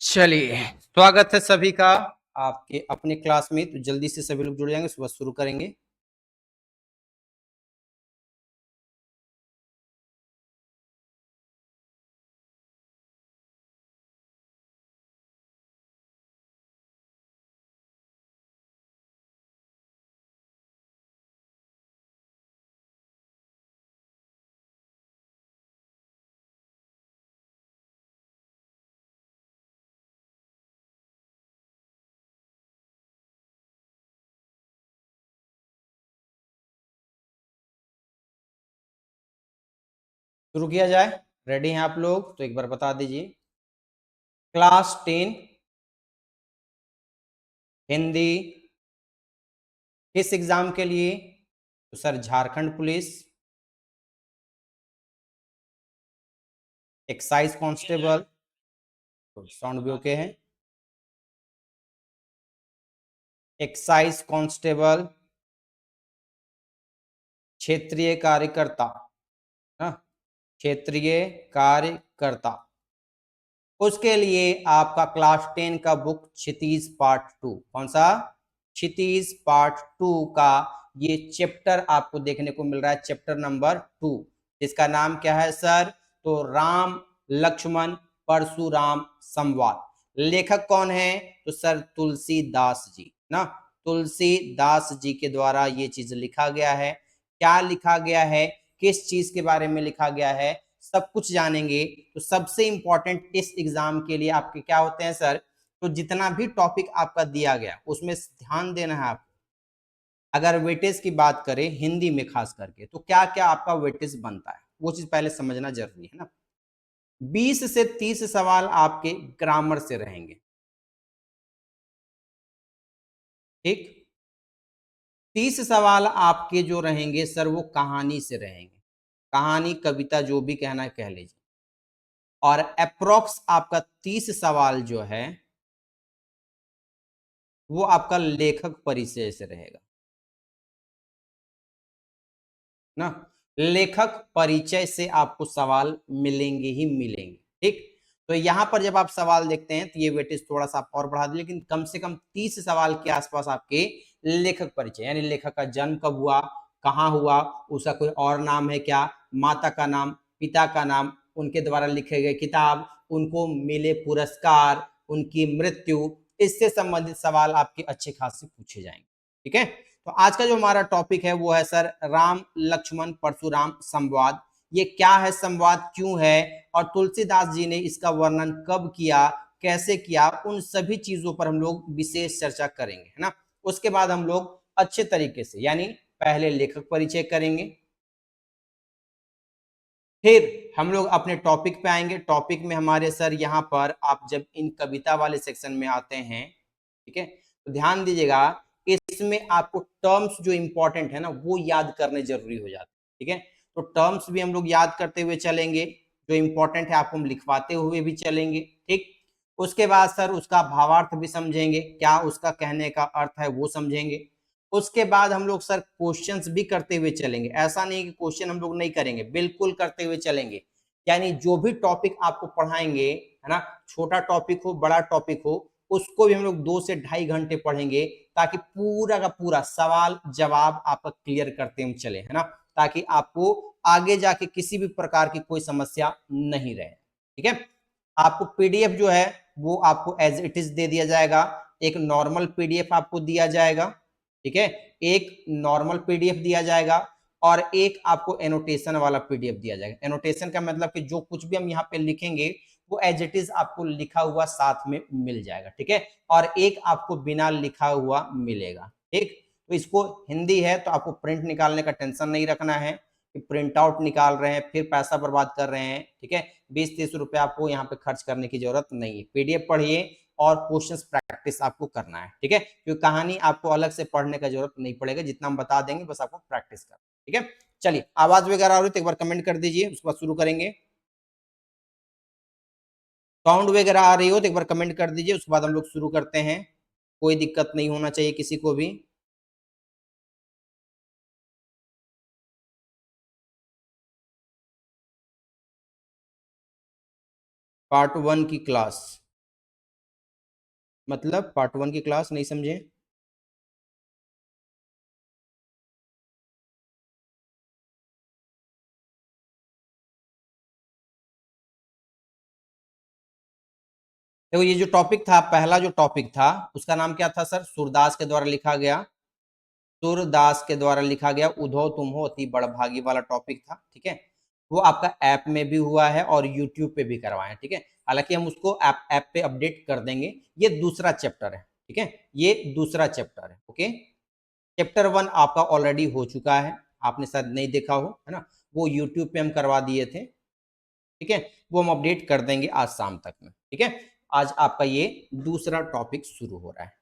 चलिए, स्वागत है सभी का आपके अपने क्लास में। तो जल्दी से सभी लोग जुड़ जाएंगे, सुबह शुरू करेंगे। शुरू किया जाए। रेडी हैं आप लोग? तो एक बार बता दीजिए। क्लास 10 हिंदी किस एग्जाम के लिए? तो sir Jharkhand police, excise constable. तो साउंड भी ओके है। एक्साइज कांस्टेबल, क्षेत्रीय कार्यकर्ता, हाँ, क्षेत्रीय कार्यकर्ता। उसके लिए आपका क्लास 10 का बुक क्षितिज पार्ट 2, कौन सा? क्षितिज पार्ट 2 का ये चैप्टर आपको देखने को मिल रहा है, चैप्टर नंबर 2। इसका नाम क्या है सर? तो राम लक्ष्मण परशुराम संवाद। लेखक कौन है? तो सर तुलसीदास जी ना। तुलसीदास जी के द्वारा ये चीज लिखा गया है। क्या लिखा गया है, किस चीज के बारे में लिखा गया है, सब कुछ जानेंगे। तो सबसे इंपॉर्टेंट इस एग्जाम के लिए आपके क्या होते हैं सर? तो जितना भी टॉपिक आपका दिया गया उसमें ध्यान देना है आपको। अगर वेटेज की बात करें हिंदी में खास करके, तो क्या क्या आपका वेटेज बनता है वो चीज पहले समझना जरूरी है ना। 20 से 30 सवाल आपके ग्रामर से रहेंगे, ठीक। 30 सवाल आपके जो रहेंगे सर वो कहानी से रहेंगे। कहानी कविता जो भी कहना है कह लीजिए। और अप्रोक्स आपका 30 सवाल जो है वो आपका लेखक परिचय से रहेगा ना। लेखक परिचय से आपको सवाल मिलेंगे ही मिलेंगे, ठीक। तो यहां पर जब आप सवाल देखते हैं तो ये वेटेज थोड़ा सा आप और बढ़ा दें, लेकिन कम से कम 30 सवाल के आसपास आपके लेखक परिचय, यानी लेखक का जन्म कब हुआ, कहाँ हुआ, उसका कोई और नाम है क्या, माता का नाम, पिता का नाम, उनके द्वारा लिखे गए किताब, उनको मिले पुरस्कार, उनकी मृत्यु, इससे संबंधित सवाल आपके अच्छे खासे पूछे जाएंगे, ठीक है। तो आज का जो हमारा टॉपिक है वो है सर राम लक्ष्मण परशुराम संवाद। ये क्या है संवाद, क्यों है, और तुलसीदास जी ने इसका वर्णन कब किया, कैसे किया, उन सभी चीजों पर हम लोग विशेष चर्चा करेंगे, है ना। उसके बाद हम लोग अच्छे तरीके से, यानी पहले लेखक परिचय करेंगे, फिर हम लोग अपने टॉपिक पे आएंगे। टॉपिक में हमारे सर यहाँ पर आप जब इन कविता वाले सेक्शन में आते हैं, ठीक है, तो ध्यान दीजिएगा, इसमें आपको टर्म्स जो इंपॉर्टेंट है ना वो याद करने जरूरी हो जाते हैं, ठीक है। तो टर्म्स भी हम लोग याद करते हुए चलेंगे, जो इंपॉर्टेंट है आपको हम लिखवाते हुए भी चलेंगे, ठीक। उसके बाद सर उसका भावार्थ भी समझेंगे, क्या उसका कहने का अर्थ है वो समझेंगे। उसके बाद हम लोग सर क्वेश्चंस भी करते हुए चलेंगे। ऐसा नहीं कि क्वेश्चन हम लोग नहीं करेंगे, बिल्कुल करते हुए चलेंगे। यानी जो भी टॉपिक आपको पढ़ाएंगे, है ना, छोटा टॉपिक हो बड़ा टॉपिक हो, उसको भी हम लोग 2 से ढाई घंटे पढ़ेंगे, ताकि पूरा का पूरा सवाल जवाब आपका क्लियर करते हम चले, है ना, ताकि आपको आगे जाके किसी भी प्रकार की कोई समस्या नहीं रहे, ठीक है। आपको पीडीएफ जो है वो आपको एज इट इज दे दिया जाएगा। एक नॉर्मल पीडीएफ आपको दिया जाएगा, ठीक है, एक नॉर्मल पीडीएफ दिया जाएगा, और एक आपको एनोटेशन वाला पीडीएफ दिया जाएगा। एनोटेशन का मतलब कि जो कुछ भी हम यहाँ पे लिखेंगे वो एज इट इज आपको लिखा हुआ साथ में मिल जाएगा, ठीक है। और एक आपको बिना लिखा हुआ मिलेगा, ठीक। तो इसको हिंदी है तो आपको प्रिंट निकालने का टेंशन नहीं रखना है कि प्रिंट आउट निकाल रहे हैं फिर पैसा बर्बाद कर रहे हैं, ठीक है। 20-30 रुपए आपको यहाँ पे खर्च करने की जरूरत नहीं है। पीडीएफ पढ़िए और क्वेश्चंस प्रैक्टिस आपको करना है, ठीक है, क्योंकि कहानी आपको अलग से पढ़ने का जरूरत नहीं पड़ेगा, जितना हम बता देंगे बस आपको प्रैक्टिस करना, ठीक है। चलिए, आवाज वगैरह आ रही तो एक बार कमेंट कर दीजिए, उसके बाद शुरू करेंगे। साउंड वगैरह आ रही हो तो एक बार कमेंट कर दीजिए, उसके बाद हम लोग शुरू करते हैं। कोई दिक्कत नहीं होना चाहिए किसी को भी। पार्ट 1 की क्लास मतलब पार्ट 1 की क्लास नहीं समझे? देखो ये जो टॉपिक था, पहला जो टॉपिक था उसका नाम क्या था सर? सूरदास के द्वारा लिखा गया, सूरदास के द्वारा लिखा गया उधो तुम हो अति बड़भागी वाला टॉपिक था। ठीक है, वो आपका ऐप में भी हुआ है और यूट्यूब पे भी करवाए। ठीक है, हालांकि हम उसको ऐप पे अपडेट कर देंगे। ये दूसरा चैप्टर है। ठीक है, ये दूसरा चैप्टर है। ओके, चैप्टर 1 आपका ऑलरेडी हो चुका है, आपने शायद नहीं देखा हो, है ना? वो यूट्यूब पे हम करवा दिए थे। ठीक है, वो हम अपडेट कर देंगे आज शाम तक में। ठीक है, आज आपका ये दूसरा टॉपिक शुरू हो रहा है।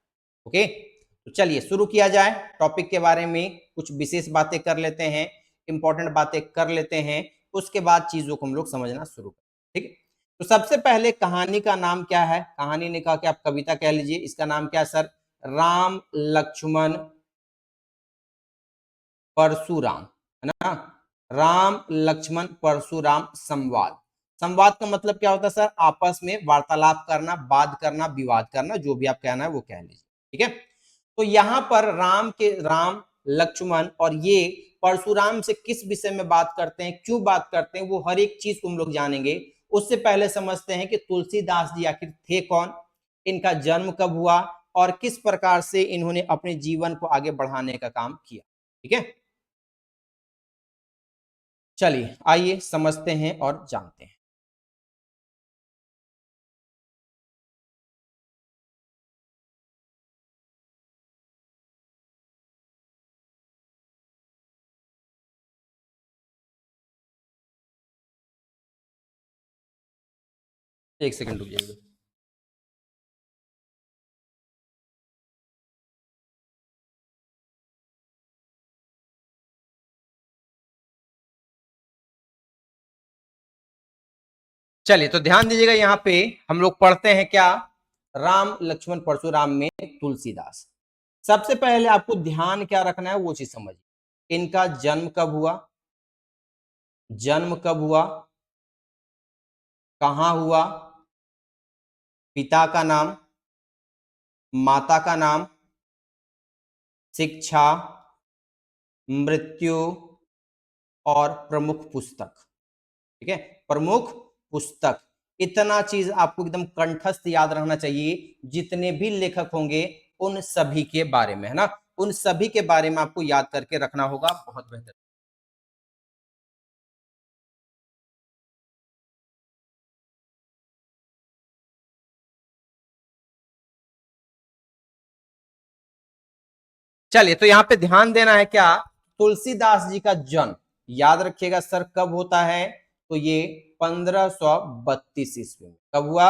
ओके, तो चलिए शुरू किया जाए। टॉपिक के बारे में कुछ विशेष बातें कर लेते हैं, इंपॉर्टेंट बातें कर लेते हैं, उसके बाद चीजों को हम लोग समझना शुरू करें। ठीक है, तो सबसे पहले कहानी का नाम क्या है? कहानी ने कहा कि आप कविता कह लीजिए। इसका नाम क्या है सर? राम लक्ष्मण परशुराम, है ना? राम लक्ष्मण परशुराम संवाद। संवाद का मतलब क्या होता है सर? आपस में वार्तालाप करना, बात करना, विवाद करना, जो भी आप कहना है वो कह लीजिए। ठीक है, तो यहां पर राम लक्ष्मण और ये परशुराम से किस विषय में बात करते हैं, क्यों बात करते हैं, वो हर एक चीज को हम लोग जानेंगे। उससे पहले समझते हैं कि तुलसीदास जी आखिर थे कौन, इनका जन्म कब हुआ और किस प्रकार से इन्होंने अपने जीवन को आगे बढ़ाने का काम किया। ठीक है, चलिए आइए समझते हैं और जानते हैं। एक सेकंड रुक जाइए। चलिए तो ध्यान दीजिएगा, यहाँ पे हम लोग पढ़ते हैं क्या? राम लक्ष्मण परशुराम में तुलसीदास। सबसे पहले आपको ध्यान क्या रखना है वो चीज समझिए। इनका जन्म कब हुआ, जन्म कब हुआ, कहां हुआ, पिता का नाम, माता का नाम, शिक्षा, मृत्यु और प्रमुख पुस्तक। ठीक है, प्रमुख पुस्तक। इतना चीज आपको एकदम कंठस्थ याद रहना चाहिए। जितने भी लेखक होंगे उन सभी के बारे में, है ना? उन सभी के बारे में आपको याद करके रखना होगा। बहुत बेहतर। चलिए तो यहाँ पे ध्यान देना है क्या? तुलसीदास जी का जन्म याद रखिएगा सर कब होता है? तो ये 1532 ईस्वी में। कब हुआ?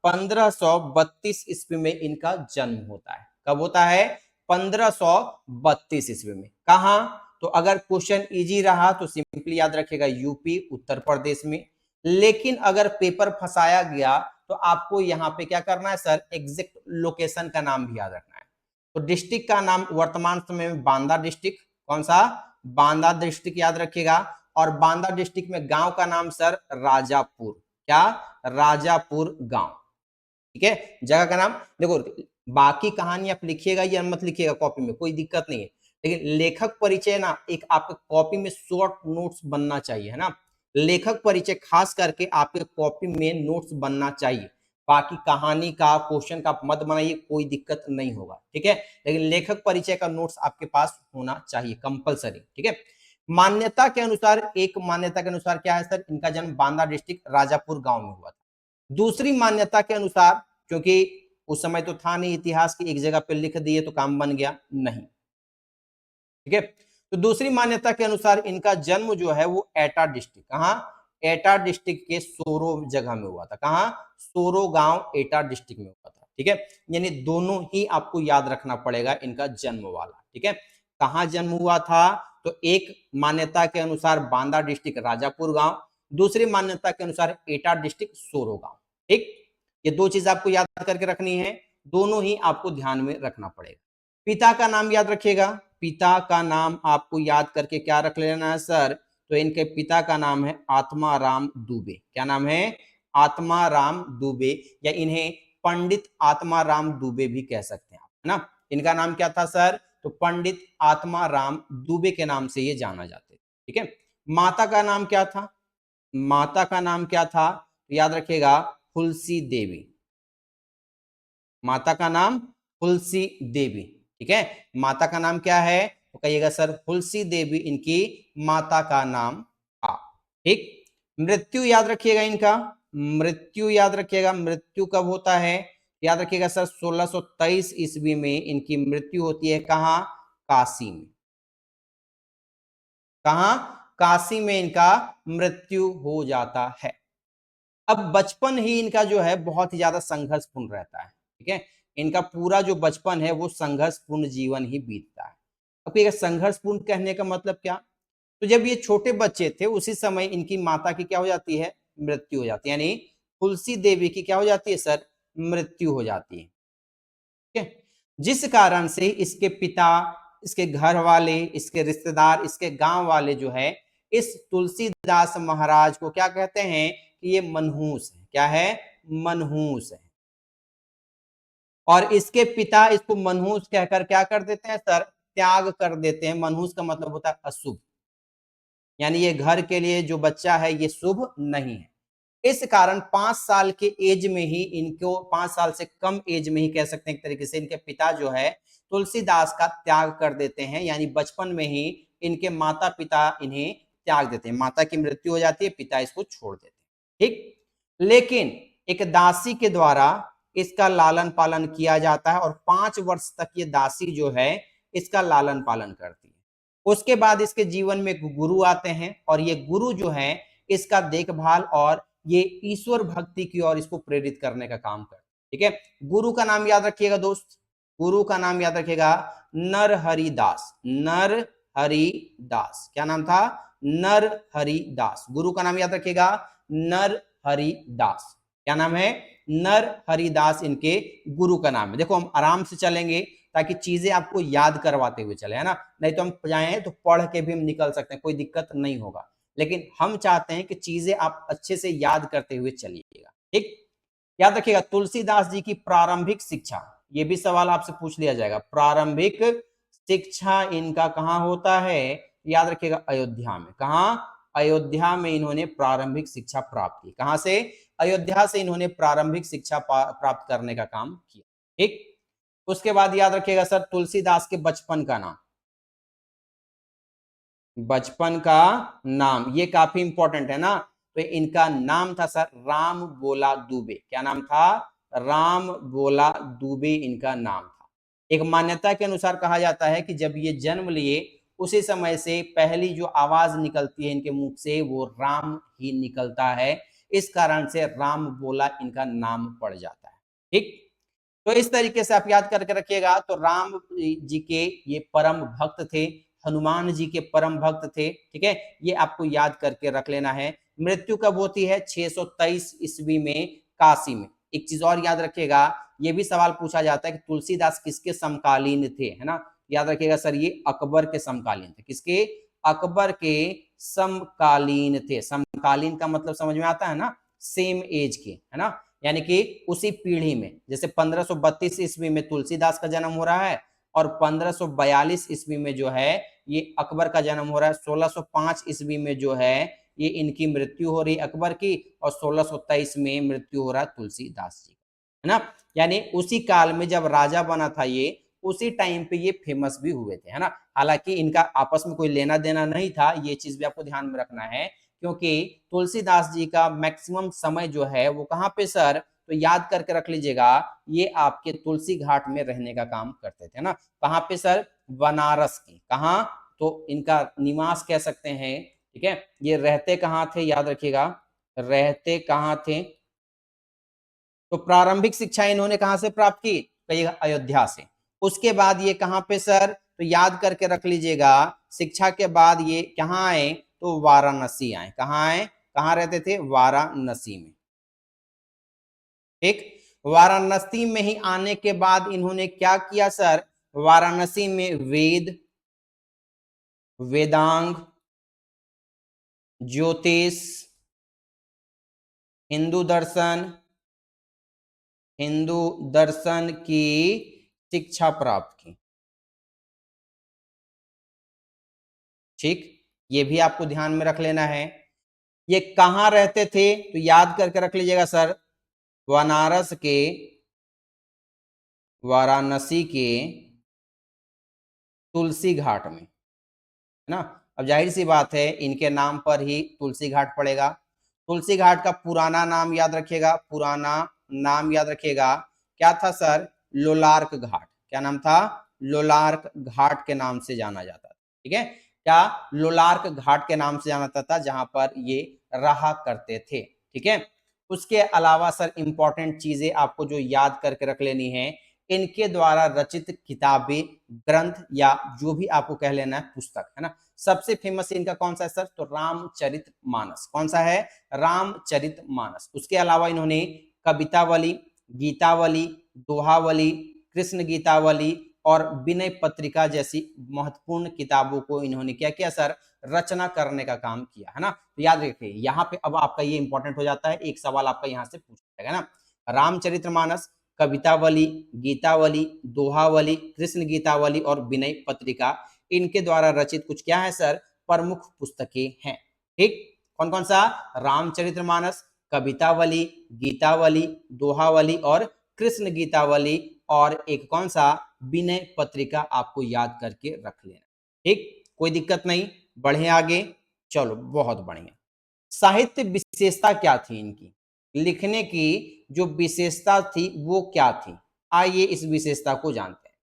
1532 ईस्वी में इनका जन्म होता है। कब होता है? 1532 ईस्वी में। कहा? तो अगर क्वेश्चन इजी रहा तो सिंपली याद रखिएगा यूपी उत्तर प्रदेश में। लेकिन अगर पेपर फंसाया गया तो आपको यहाँ पे क्या करना है सर? एग्जैक्ट लोकेशन का नाम भी याद रखना है। तो डिस्ट्रिक्ट का नाम वर्तमान समय में बांदा डिस्ट्रिक्ट। कौन सा? बांदा डिस्ट्रिक्ट याद रखिएगा। और बांदा डिस्ट्रिक्ट में गांव का नाम सर राजापुर। क्या? राजापुर गांव। ठीक है, जगह का नाम। देखो बाकी कहानी आप लिखिएगा या मत लिखिएगा कॉपी में, कोई दिक्कत नहीं है, लेकिन लेखक परिचय ना एक आपके कॉपी में शॉर्ट नोट्स बनना चाहिए, है ना? लेखक परिचय खास करके आपके कॉपी में नोट्स बनना चाहिए। बाकी कहानी का क्वेश्चन का आप मत बनाइए, कोई दिक्कत नहीं होगा। ठीक है, लेकिन लेखक परिचय का नोट्स आपके पास होना चाहिए कंपलसरी। ठीक है, मान्यता के अनुसार, एक मान्यता के अनुसार क्या है सर? इनका जन्म बांदा डिस्ट्रिक्ट राजापुर गांव में हुआ था। दूसरी मान्यता के अनुसार, क्योंकि उस समय तो था नहीं इतिहास की एक जगह पे लिख दिए तो काम बन गया, नहीं। ठीक है, तो दूसरी मान्यता के अनुसार इनका जन्म जो है वो एटा डिस्ट्रिक्ट, कहा? एटा डिस्ट्रिक्ट के सोरो जगह में हुआ था। कहा? सोरो गांव एटा डिस्ट्रिक्ट में हुआ था। ठीक है, यानी दोनों ही आपको याद रखना पड़ेगा इनका जन्म वाला। ठीक है, कहाँ जन्म हुआ था? तो एक मान्यता के अनुसार बांदा डिस्ट्रिक्ट राजापुर गांव, दूसरी मान्यता के अनुसार एटा डिस्ट्रिक्ट सोरो गांव। ठीक, ये दो चीज आपको याद करके रखनी है, दोनों ही आपको ध्यान में रखना पड़ेगा। पिता का नाम याद रखिएगा। पिता का नाम आपको याद करके क्या रख लेना है सर? तो इनके पिता का नाम है आत्माराम दुबे। क्या नाम है? आत्माराम दुबे। या इन्हें पंडित आत्माराम दुबे भी कह सकते हैं आप, है ना। इनका नाम क्या था सर? तो पंडित आत्माराम दुबे के नाम से ये जाना जाते थे, ठीक है। माता का नाम क्या था? माता का नाम क्या था? याद रखिएगा, तुलसी देवी। माता का नाम तुलसी देवी, ठीक है। माता का नाम क्या है? तो कहिएगा सर तुलसी देवी इनकी माता का नाम था, ठीक। मृत्यु याद रखिएगा इनका, मृत्यु याद रखिएगा, मृत्यु कब होता है? याद रखिएगा सर 1623 ईस्वी में इनकी मृत्यु होती है। कहां? काशी में। कहां? काशी में इनका मृत्यु हो जाता है। अब बचपन ही इनका जो है बहुत ही ज्यादा संघर्षपूर्ण रहता है, ठीक है। इनका पूरा जो बचपन है वो संघर्षपूर्ण जीवन ही बीतता है। अब ये संघर्षपूर्ण कहने का मतलब क्या? तो जब ये छोटे बच्चे थे उसी समय इनकी माता की क्या हो जाती है? मृत्यु हो जाती है, यानी तुलसी देवी की क्या हो जाती है सर? मृत्यु हो जाती है, ठीक है। जिस कारण से इसके पिता, इसके घर वाले, इसके रिश्तेदार, इसके गांव वाले जो है इस तुलसीदास महाराज को क्या कहते हैं कि ये मनहूस है। क्या है? मनहूस है। और इसके पिता इसको मनहूस कहकर क्या कर देते हैं सर? त्याग कर देते हैं। मनहूस का मतलब होता है अशुभ, यानी ये घर के लिए जो बच्चा है ये शुभ नहीं है। इस कारण 5 साल के एज में ही इनको, 5 साल से कम एज में ही कह सकते हैं एक तरीके से, इनके पिता जो है तुलसीदास का त्याग कर देते हैं, यानी बचपन में ही इनके माता पिता इन्हें त्याग देते हैं। माता की मृत्यु हो जाती है, पिता इसको छोड़ देते हैं, ठीक। लेकिन एक दासी के द्वारा इसका लालन पालन किया जाता है और 5 वर्ष तक ये दासी जो है इसका लालन पालन करती है। उसके बाद इसके जीवन में गुरु आते हैं और ये गुरु जो है इसका देखभाल और ये ईश्वर भक्ति की ओर इसको प्रेरित करने का काम करते हैं, ठीक है। गुरु का नाम याद रखिएगा दोस्त, गुरु का नाम याद रखिएगा नरहरि दास। नरहरि दास, क्या नाम था? नरहरि दास। गुरु का नाम याद रखिएगा नरहरि दास। क्या नाम है? नरहरि दास इनके गुरु का नाम है। देखो हम आराम से चलेंगे ताकि चीजें आपको याद करवाते हुए चले, है ना। नहीं तो हम जाए तो पढ़ के भी हम निकल सकते हैं, कोई दिक्कत नहीं होगा। लेकिन हम चाहते हैं कि चीजें आप अच्छे से याद करते हुए चलिएगा, ठीक। याद रखिएगा तुलसीदास जी की प्रारंभिक शिक्षा, ये भी सवाल आपसे पूछ लिया जाएगा। प्रारंभिक शिक्षा इनका कहां होता है? याद रखिएगा अयोध्या में। कहां? अयोध्या में इन्होंने प्रारंभिक शिक्षा प्राप्त की। कहां से? अयोध्या से इन्होंने प्रारंभिक शिक्षा प्राप्त करने का काम किया, ठीक। उसके बाद याद रखिएगा सर तुलसीदास के बचपन का नाम, बचपन का नाम ये काफी इंपॉर्टेंट है ना। तो इनका नाम था सर राम बोला दुबे। क्या नाम था? राम बोला दुबे इनका नाम था। एक मान्यता के अनुसार कहा जाता है कि जब ये जन्म लिए उसी समय से पहली जो आवाज निकलती है इनके मुख से वो राम ही निकलता है। इस कारण से राम बोला इनका नाम पड़ जाता है, ठीक। तो इस तरीके से आप याद करके रखिएगा। तो राम जी के ये परम भक्त थे, हनुमान जी के परम भक्त थे, ठीक है। ये आपको याद करके रख लेना है। मृत्यु कब होती है? 623 ईस्वी में काशी में। एक चीज और याद रखिएगा, ये भी सवाल पूछा जाता है कि तुलसीदास किसके समकालीन थे, है ना। याद रखिएगा सर ये अकबर के समकालीन थे। किसके? अकबर के समकालीन थे। समकालीन का मतलब समझ में आता है ना, सेम एज के, है ना। यानी कि उसी पीढ़ी में, जैसे 1532 ईस्वी में तुलसीदास का जन्म हो रहा है और 1542 ईस्वी में जो है ये अकबर का जन्म हो रहा है। 1605 ईस्वी में जो है ये इनकी मृत्यु हो रही अकबर की और 1623 में मृत्यु हो रहा है तुलसीदास जी, है ना। यानी उसी काल में जब राजा बना था ये, उसी टाइम पे ये फेमस भी हुए थे, है ना। हालांकि इनका आपस में कोई लेना देना नहीं था, ये चीज भी आपको ध्यान में रखना है, क्योंकि तुलसीदास जी का मैक्सिमम समय जो है वो कहाँ पे सर? तो याद करके रख लीजिएगा, ये आपके तुलसी घाट में रहने का काम करते थे ना। कहाँ पे सर? बनारस की। कहाँ? तो इनका निवास कह सकते हैं, ठीक है। ये रहते कहाँ थे? याद रखिएगा, रहते कहाँ थे? तो प्रारंभिक शिक्षा इन्होंने कहां से प्राप्त की? कहिएगा अयोध्या से। उसके बाद ये कहां पे सर? तो याद करके रख लीजिएगा, शिक्षा के बाद ये कहां आए? तो वाराणसी आए। कहां आए? कहां रहते थे? वाराणसी में, ठीक। वाराणसी में ही आने के बाद इन्होंने क्या किया सर? वाराणसी में वेद, वेदांग, ज्योतिष, हिंदू दर्शन, हिंदू दर्शन की शिक्षा प्राप्त की। ठीक, ये भी आपको ध्यान में रख लेना है। ये कहाँ रहते थे तो याद करके रख लीजिएगा सर, बनारस के, वाराणसी के तुलसी घाट में, है ना। अब जाहिर सी बात है इनके नाम पर ही तुलसी घाट पड़ेगा। तुलसी घाट का पुराना नाम याद रखिएगा, पुराना नाम याद रखिएगा, क्या था सर? लोलार्क घाट। क्या नाम था? लोलार्क घाट के नाम से जाना जाता था। ठीक है, क्या? लोलार्क घाट के नाम से जाना जाता था, जहां पर ये रहा करते थे। ठीक है, उसके अलावा सर इंपॉर्टेंट चीजें आपको जो याद करके रख लेनी है, इनके द्वारा रचित किताबें, ग्रंथ या जो भी आपको कह लेना है पुस्तक, है ना। सबसे फेमस इनका कौन सा है सर? तो रामचरितमानस। कौन सा है? रामचरितमानस। उसके अलावा इन्होंने कवितावली, गीतावली, दोहावली, कृष्ण गीतावली और विनय पत्रिका जैसी महत्वपूर्ण किताबों को इन्होंने क्या किया सर? रचना करने का काम किया, है ना। तो याद रखिए यहाँ पे अब आपका ये इंपॉर्टेंट हो जाता है, एक सवाल आपका यहाँ से पूछा जाएगा ना। रामचरितमानस, कवितावली, गीतावली, दोहावली, कृष्ण गीतावली और विनय पत्रिका, इनके द्वारा रचित कुछ क्या है सर? प्रमुख पुस्तकें हैं। ठीक, कौन कौन सा? रामचरितमानस, कवितावली, गीतावली, दोहावली और कृष्ण गीतावली, और एक कौन सा? विनय पत्रिका। आपको याद करके रख लेना। ठीक, कोई दिक्कत नहीं, बढ़े आगे। चलो, बहुत बढ़िया। साहित्य विशेषता क्या थी इनकी? लिखने की जो विशेषता थी वो क्या थी? आइए इस विशेषता को जानते हैं।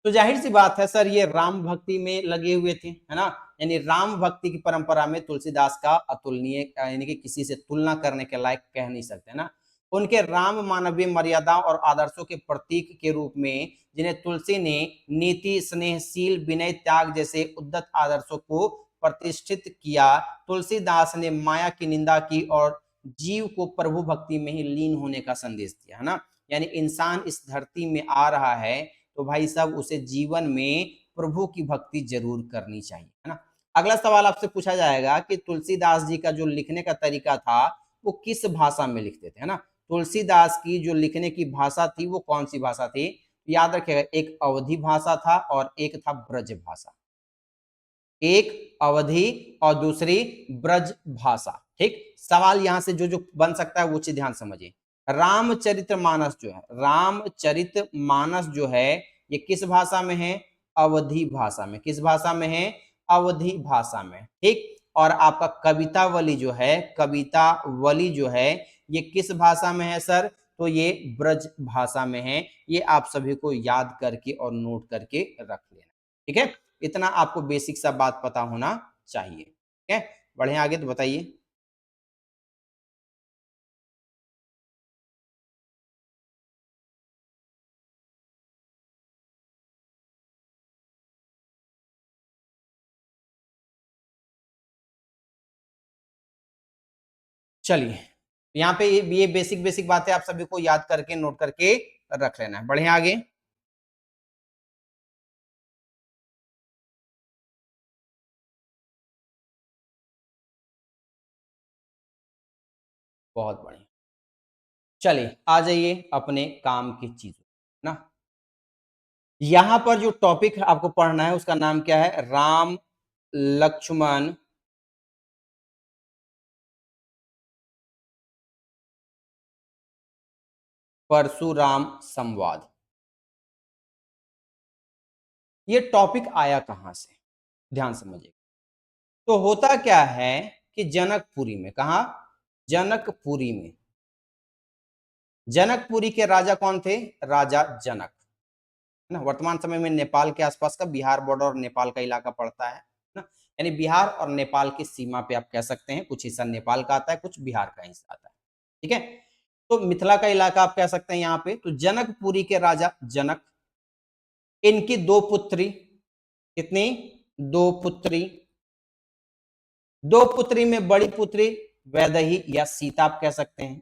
तो जाहिर सी बात है सर, ये राम भक्ति में लगे हुए थे, है ना। यानी राम भक्ति की परंपरा में तुलसीदास का अतुलनीय, यानी कि किसी से तुलना करने के लायक कह नहीं सकते ना। उनके राम मानवीय मर्यादा और आदर्शों के प्रतीक के रूप में, जिन्हें तुलसी ने नीति, स्नेहशील, विनय, त्याग जैसे उद्दत आदर्शों को प्रतिष्ठित किया, तुलसीदास ने माया की निंदा की और जीव को प्रभु भक्ति में ही लीन होने का संदेश दिया, है ना। यानी इंसान इस धरती में आ रहा है तो भाई साहब उसे जीवन में प्रभु की भक्ति जरूर करनी चाहिए, है ना। अगला सवाल आपसे पूछा जाएगा कि तुलसीदास जी का जो लिखने का तरीका था वो किस भाषा में लिखते थे, है ना। तुलसीदास की जो लिखने की भाषा थी वो कौन सी भाषा थी? याद रखिएगा, एक अवधी भाषा था और एक था ब्रज भाषा। एक अवधी और दूसरी ब्रज भाषा। ठीक, सवाल यहां से जो जो बन सकता है वो चीज ध्यान समझिए। रामचरितमानस जो है, रामचरितमानस जो है, ये किस भाषा में है? अवधी भाषा में। किस भाषा में है? अवधी भाषा में। ठीक, और आपका कवितावली जो है, कवितावली जो है, ये किस भाषा में है सर? तो ये ब्रज भाषा में है। ये आप सभी को याद करके और नोट करके रख लेना। ठीक है, इतना आपको बेसिक सा बात पता होना चाहिए। ठीक है, बढ़े आगे तो बताइए। चलिए, यहाँ पे ये बेसिक बेसिक बातें आप सभी को याद करके नोट करके रख लेना है। बढ़े आगे। बहुत बढ़िया। चलिए आ जाइए अपने काम की चीजों ना। यहाँ पर जो टॉपिक आपको पढ़ना है उसका नाम क्या है? राम लक्ष्मण परशुराम संवाद। ये टॉपिक आया कहां से? ध्यान समझिए। तो होता क्या है कि जनकपुरी में, कहा? जनकपुरी में। जनकपुरी के राजा कौन थे? राजा जनक, है ना। वर्तमान समय में नेपाल के आसपास का बिहार बॉर्डर और नेपाल का इलाका पड़ता है ना। यानी बिहार और नेपाल की सीमा पे आप कह सकते हैं, कुछ हिस्सा नेपाल का आता है, कुछ बिहार का हिस्सा आता है। ठीक है, तो मिथिला का इलाका आप कह सकते हैं यहाँ पे। तो जनकपुरी के राजा जनक, इनकी दो पुत्री। कितनी? दो पुत्री। दो पुत्री में बड़ी पुत्री वैदेही या सीता आप कह सकते हैं।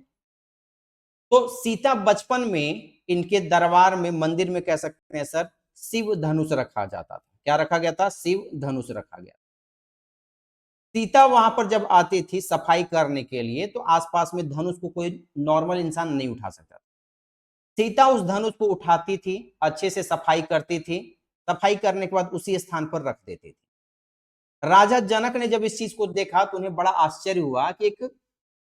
तो सीता बचपन में इनके दरबार में, मंदिर में कह सकते हैं सर, शिव धनुष रखा जाता था। क्या रखा गया था? शिव धनुष रखा गया। सीता वहां पर जब आती थी सफाई करने के लिए, तो आसपास में धनुष को कोई नॉर्मल इंसान नहीं उठा सकता। सीता उस धनुष को उठाती थी, अच्छे से सफाई करती थी, सफाई करने के बाद उसी स्थान पर रख देती थी। राजा जनक ने जब इस चीज को देखा तो उन्हें बड़ा आश्चर्य हुआ कि एक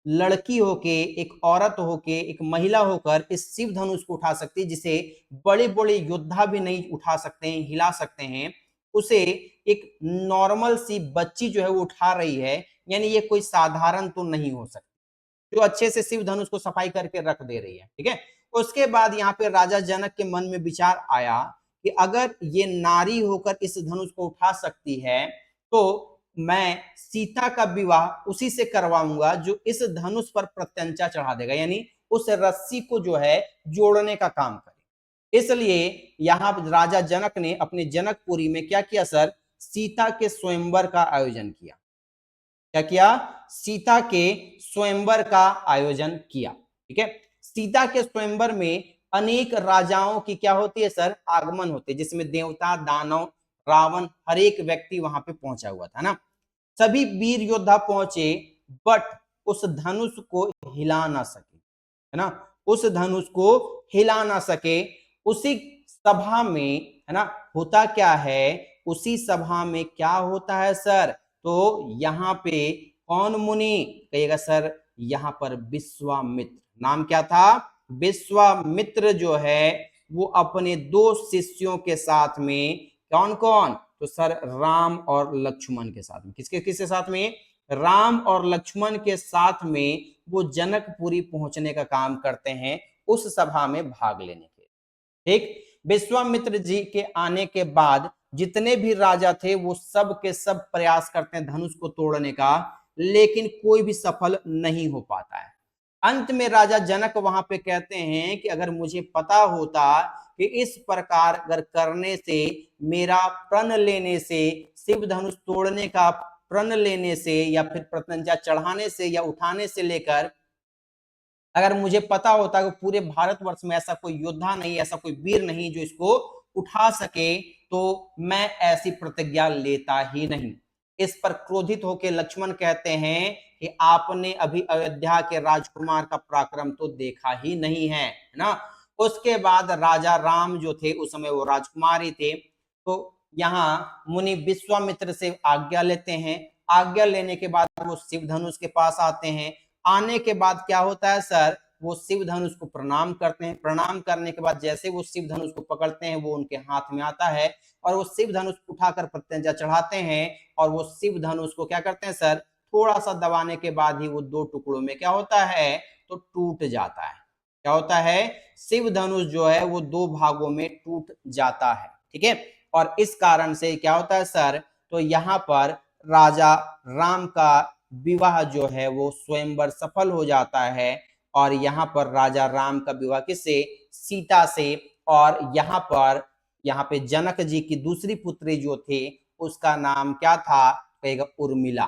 लड़की होके, एक औरत होके, एक महिला होकर इस शिव धनुष को उठा सकती है, जिसे बड़े बड़े योद्धा भी नहीं उठा सकते हैं, हिला सकते हैं, उसे एक नॉर्मल सी बच्ची जो है वो उठा रही है, यानी ये कोई साधारण तो नहीं हो सकती, जो अच्छे से शिव धनुष को सफाई करके रख दे रही है। ठीक है, उसके बाद यहाँ पे राजा जनक के मन में विचार आया कि अगर ये नारी होकर इस धनुष को उठा सकती है तो मैं सीता का विवाह उसी से करवाऊंगा जो इस धनुष पर प्रत्यंचा चढ़ा देगा, यानी उस रस्सी को जो है जोड़ने का काम करे। इसलिए यहां राजा जनक ने अपने जनकपुरी में क्या किया सर, सीता के स्वयंवर का आयोजन किया। क्या किया? सीता के स्वयंवर का आयोजन किया। ठीक है, सीता के स्वयंवर में अनेक राजाओं की क्या होती है सर, आगमन होते, जिसमें देवता, दानव, रावण, हर एक व्यक्ति वहां पे पहुंचा हुआ था ना। सभी वीर योद्धा पहुंचे, बट उस धनुष को हिला ना सके, है ना, उस धनुष को हिला ना सके। उसी सभा में, है ना, होता क्या है, उसी सभा में क्या होता है सर, तो यहाँ पे कौन मुनि कहिएगा सर, यहाँ पर विश्वामित्र। नाम क्या था? विश्वामित्र जो है वो अपने दो शिष्यों के साथ में, कौन कौन, तो सर राम और लक्ष्मण के साथ में। किसके किसके साथ में? राम और लक्ष्मण के साथ में वो जनकपुरी पहुंचने का काम करते हैं, उस सभा में भाग लेने के। ठीक, विश्वामित्र जी के आने के बाद जितने भी राजा थे वो सब के सब प्रयास करते हैं धनुष को तोड़ने का, लेकिन कोई भी सफल नहीं हो पाता है। अंत में राजा जनक वहां पे कहते हैं कि अगर मुझे पता होता कि इस प्रकार अगर करने से, मेरा प्रण लेने से, शिव धनुष तोड़ने का प्रण लेने से, या फिर प्रत्यंचा चढ़ाने से या उठाने से लेकर, अगर मुझे पता होता कि पूरे भारतवर्ष में ऐसा कोई योद्धा नहीं, ऐसा कोई वीर नहीं जो इसको उठा सके, तो मैं ऐसी प्रतिज्ञा लेता ही नहीं। इस पर क्रोधित होकर लक्ष्मण कहते हैं कि आपने अभी अयोध्या के राजकुमार का पराक्रम तो देखा ही नहीं है ना। उसके बाद राजा राम जो थे, उस समय वो राजकुमार ही थे, तो यहाँ मुनि विश्वामित्र से आज्ञा लेते हैं। आज्ञा लेने के बाद वो शिव धनुष के पास आते हैं। आने के बाद क्या होता है सर, वो शिव धनुष को प्रणाम करते हैं। प्रणाम करने के बाद जैसे वो शिव धनुष को पकड़ते हैं, वो उनके हाथ में आता है और वो शिव धनुष उठाकर प्रत्यंचा चढ़ाते हैं, और वो शिव धनुष को क्या करते हैं सर, थोड़ा सा दबाने के बाद ही वो दो टुकड़ों में क्या होता है, तो टूट जाता है। क्या होता है, शिव धनुष जो है वो दो भागों में टूट जाता है। ठीक है, और इस कारण से क्या होता है सर, तो यहाँ पर राजा राम का विवाह जो है वो स्वयंवर सफल हो जाता है, और यहाँ पर राजा राम का विवाह किससे, सीता से। और यहाँ पे जनक जी की दूसरी पुत्री जो थी उसका नाम क्या था, कहेगा उर्मिला।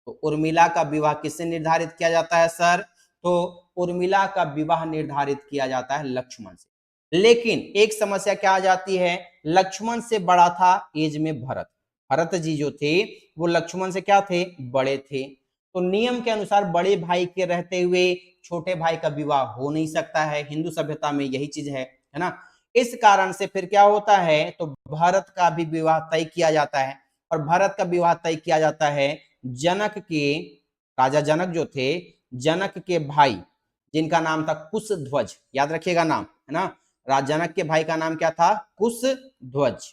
तो उर्मिला का विवाह किससे निर्धारित किया जाता है सर, तो उर्मिला का विवाह निर्धारित किया जाता है लक्ष्मण से। लेकिन एक समस्या क्या आ जाती है, लक्ष्मण से बड़ा था एज में भरत। भरत जी जो थे वो लक्ष्मण से क्या थे, बड़े थे। तो नियम के अनुसार बड़े भाई के रहते हुए छोटे भाई का विवाह हो नहीं सकता है, हिंदू सभ्यता में यही चीज है ना। इस कारण से फिर क्या होता है, तो भरत का भी विवाह तय किया जाता है। और भरत का विवाह तय किया जाता है जनक के, राजा जनक जो थे, जनक के भाई जिनका नाम था कुशध्वज, याद रखिएगा नाम, है ना। राजा जनक के भाई का नाम क्या था, कुशध्वज।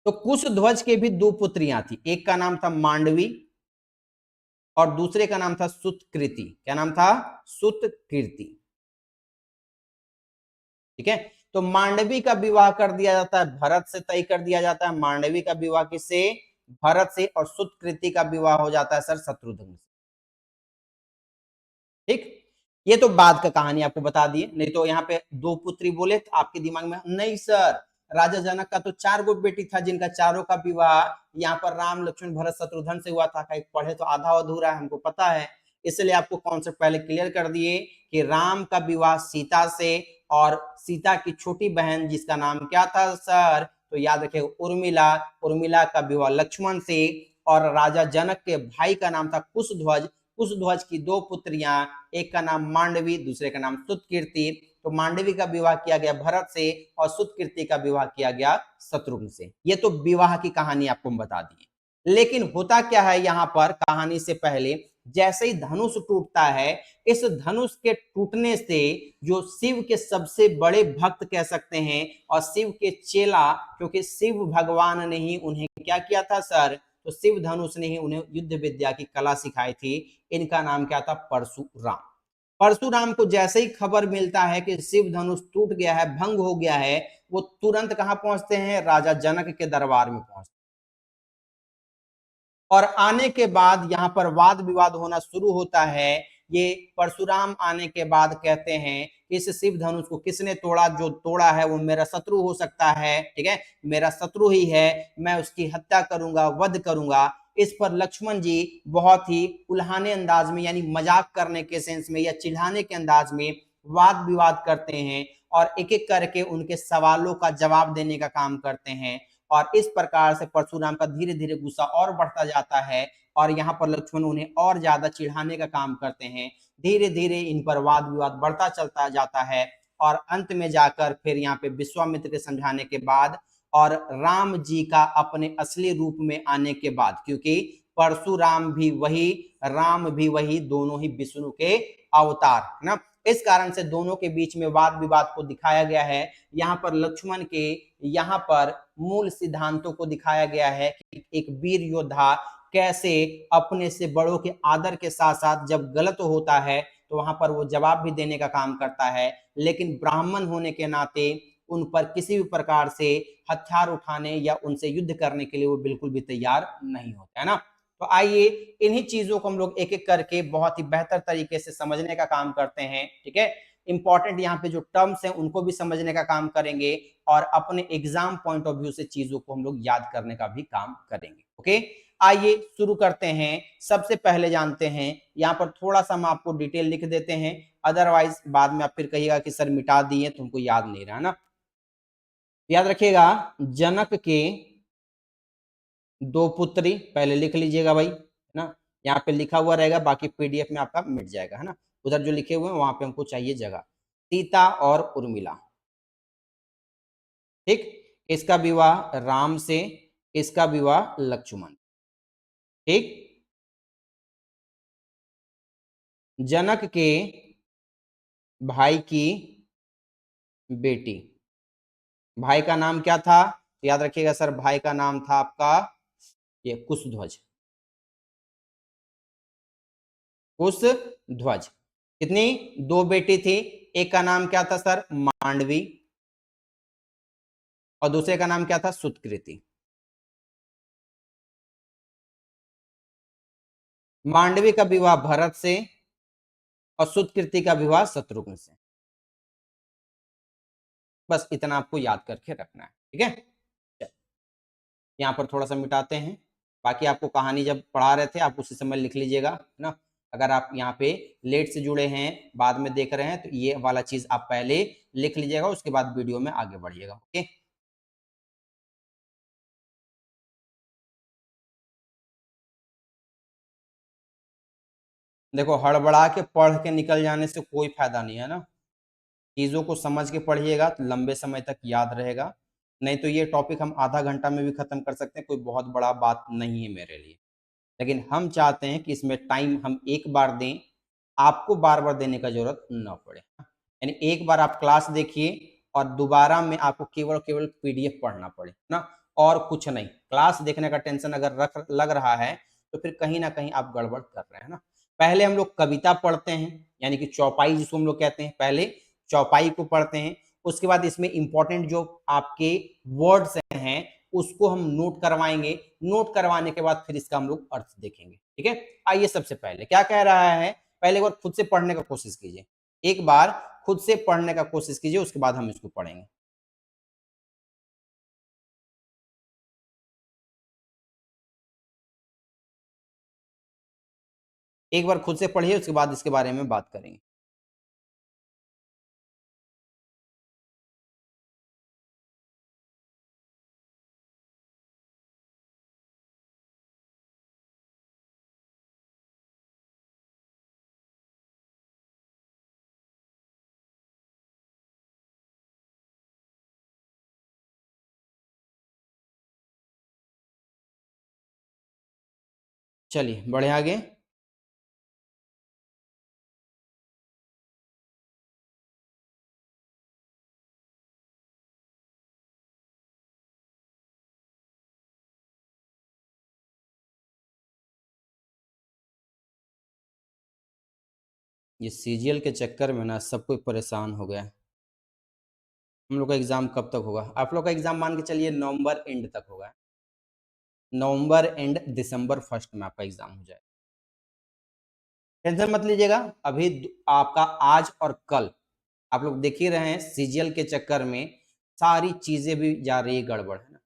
तो कुशध्वज के भी दो पुत्रियां थी, एक का नाम था मांडवी और दूसरे का नाम था सुतकृति। क्या नाम था, सुतकृति। ठीक है, तो मांडवी का विवाह कर दिया जाता है, भरत से तय कर दिया जाता है। मांडवी का विवाह किससे, भरत से। और सुतकृति का विवाह हो जाता है सर शत्रुघ्न से। ठीक, ये तो बाद का कहानी आपको बता दिए, नहीं तो यहाँ पे दो पुत्री बोले तो आपके दिमाग में नहीं सर, राजा जनक का तो 4 गो बेटी था जिनका चारों का विवाह यहाँ पर राम लक्ष्मण भरत शत्रुघ्न से हुआ था। पढ़े तो आधा अधूरा है, हमको पता है, इसलिए आपको कॉन्सेप्ट पहले क्लियर कर दिए कि राम का विवाह सीता से, और सीता की छोटी बहन जिसका नाम क्या था सर, तो याद रखिए उर्मिला। उर्मिला का विवाह लक्ष्मण से, और राजा जनक के भाई का नाम था कुशध्वज, उस ध्वज की दो पुत्रियां, एक का नाम मांडवी, दूसरे का नाम सुतकीर्ति। तो मांडवी का विवाह किया गया भरत से और सुतकीर्ति का विवाह किया गया शत्रुघ्न से। ये तो विवाह की कहानी आपको बता दी। लेकिन होता क्या है यहाँ पर, कहानी से पहले जैसे ही धनुष टूटता है, इस धनुष के टूटने से जो शिव के सबसे बड़े भक्त कह सकते हैं और शिव के चेला, क्योंकि शिव भगवान ने ही उन्हें क्या किया था सर, तो शिव धनुष ने ही उन्हें युद्ध विद्या की कला सिखाई थी। इनका नाम क्या था, परशुराम। परशुराम को जैसे ही खबर मिलता है कि शिव धनुष टूट गया है, भंग हो गया है, वो तुरंत कहां पहुंचते हैं, राजा जनक के दरबार में पहुंचते हैं। और आने के बाद यहाँ पर वाद विवाद होना शुरू होता है। ये परशुराम आने के बाद कहते हैं कि इस शिव धनुष को किसने तोड़ा, जो तोड़ा है वो मेरा शत्रु हो सकता है, ठीक है, मेरा शत्रु ही है, मैं उसकी हत्या करूंगा, वध करूंगा। इस पर लक्ष्मण जी बहुत ही उल्हाने अंदाज में, यानी मजाक करने के सेंस में या चिढ़ाने के अंदाज में वाद विवाद करते हैं और एक एक करके उनके सवालों का जवाब देने का काम करते हैं। और इस प्रकार से परशुराम का धीरे धीरे गुस्सा और बढ़ता जाता है और यहाँ पर लक्ष्मण उन्हें और ज्यादा चिढ़ाने का काम करते हैं। धीरे धीरे इन पर वाद विवाद बढ़ता चलता जाता है और अंत में जाकर फिर यहाँ पे विश्वामित्र के समझाने के बाद और राम जी का अपने असली रूप में आने के बाद, क्योंकि परशुराम भी वही, राम भी वही, दोनों ही विष्णु के अवतार है ना। इस कारण से दोनों के बीच में वाद विवाद को दिखाया गया है। यहाँ पर लक्ष्मण के यहाँ पर मूल सिद्धांतों को दिखाया गया है कि एक वीर योद्धा कैसे अपने से बड़ों के आदर के साथ साथ जब गलत होता है तो वहां पर वो जवाब भी देने का काम करता है, लेकिन ब्राह्मण होने के नाते उन पर किसी भी प्रकार से हथियार उठाने या उनसे युद्ध करने के लिए वो बिल्कुल भी तैयार नहीं होता है ना। तो आइए इन्हीं चीजों को हम लोग एक एक करके बहुत ही बेहतर तरीके से समझने का काम करते हैं, ठीक है। इंपॉर्टेंट यहाँ पे जो टर्म्स हैं उनको भी समझने का काम करेंगे और अपने एग्जाम पॉइंट ऑफ व्यू से चीजों को हम लोग याद करने का भी काम करेंगे। ओके, आइए शुरू करते हैं। सबसे पहले जानते हैं, यहाँ पर थोड़ा सा हम आपको डिटेल लिख देते हैं, अदरवाइज बाद में आप फिर कहिएगा कि सर मिटा दिए तुमको याद नहीं रहा ना। याद रखिएगा, जनक के दो पुत्री, पहले लिख लीजिएगा भाई, है ना। यहाँ पे लिखा हुआ रहेगा, बाकी पीडीएफ में आपका मिट जाएगा, है ना। उधर जो लिखे हुए हैं वहां पे हमको चाहिए जगह। सीता और उर्मिला, ठीक। इसका विवाह राम से, इसका विवाह लक्ष्मण, ठीक। जनक के भाई की बेटी, भाई का नाम क्या था, याद रखिएगा सर, भाई का नाम था आपका ये कुशध्वज, कुशध्वज। कितनी, दो बेटी थी, एक का नाम क्या था सर, मांडवी, और दूसरे का नाम क्या था, सुतकृति। मांडवी का विवाह भरत से और सुतकृति का विवाह शत्रुघ्न से। बस इतना आपको याद करके रखना है, ठीक है। यहाँ पर थोड़ा सा मिटाते हैं, बाकी आपको कहानी जब पढ़ा रहे थे आप उसी समय लिख लीजिएगा, है ना। अगर आप यहाँ पे लेट से जुड़े हैं, बाद में देख रहे हैं, तो ये वाला चीज आप पहले लिख लीजिएगा, उसके बाद वीडियो में आगे बढ़िएगा। ओके, देखो हड़बड़ा के पढ़ के निकल जाने से कोई फायदा नहीं है ना। चीजों को समझ के पढ़िएगा तो लंबे समय तक याद रहेगा। नहीं तो ये टॉपिक हम आधा घंटा में भी खत्म कर सकते हैं, कोई बहुत बड़ा बात नहीं है मेरे लिए। लेकिन हम चाहते हैं कि इसमें टाइम हम एक बार दें, आपको बार बार देने का जरूरत न पड़े। यानी एक बार आप क्लास देखिए और दोबारा में आपको केवल केवल पीडीएफ पढ़ना पड़े ना, और कुछ नहीं। क्लास देखने का टेंशन अगर रख लग रहा है तो फिर कहीं ना कहीं आप गड़बड़ कर रहे हैं ना। पहले हम लोग कविता पढ़ते हैं, यानी कि चौपाई जिसको हम लोग कहते हैं, पहले चौपाई को पढ़ते हैं। उसके बाद इसमें इंपॉर्टेंट जो आपके वर्ड्स हैं उसको हम नोट करवाएंगे। नोट करवाने के बाद फिर इसका हम लोग अर्थ देखेंगे, ठीक है। आइए सबसे पहले क्या कह रहा है, पहले एक बार खुद से पढ़ने का कोशिश कीजिए, एक बार खुद से पढ़ने का कोशिश कीजिए, उसके बाद हम इसको पढ़ेंगे। एक बार खुद से पढ़िए, उसके बाद इसके बारे में बात करेंगे। चलिए बढ़े आगे। ये सीजीएल के चक्कर में ना सब कोई परेशान हो गया। हम लोग का एग्जाम कब तक होगा? आप लोग का एग्जाम मान के चलिए नवंबर एंड तक होगा। नवंबर एंड दिसंबर फर्स्ट में आपका एग्जाम हो जाए। टेंशन मत लीजिएगा। अभी आपका आज और कल आप लोग देख ही रहे हैं, सीजीएल के चक्कर में सारी चीजें भी जा रही है गड़बड़, है ना।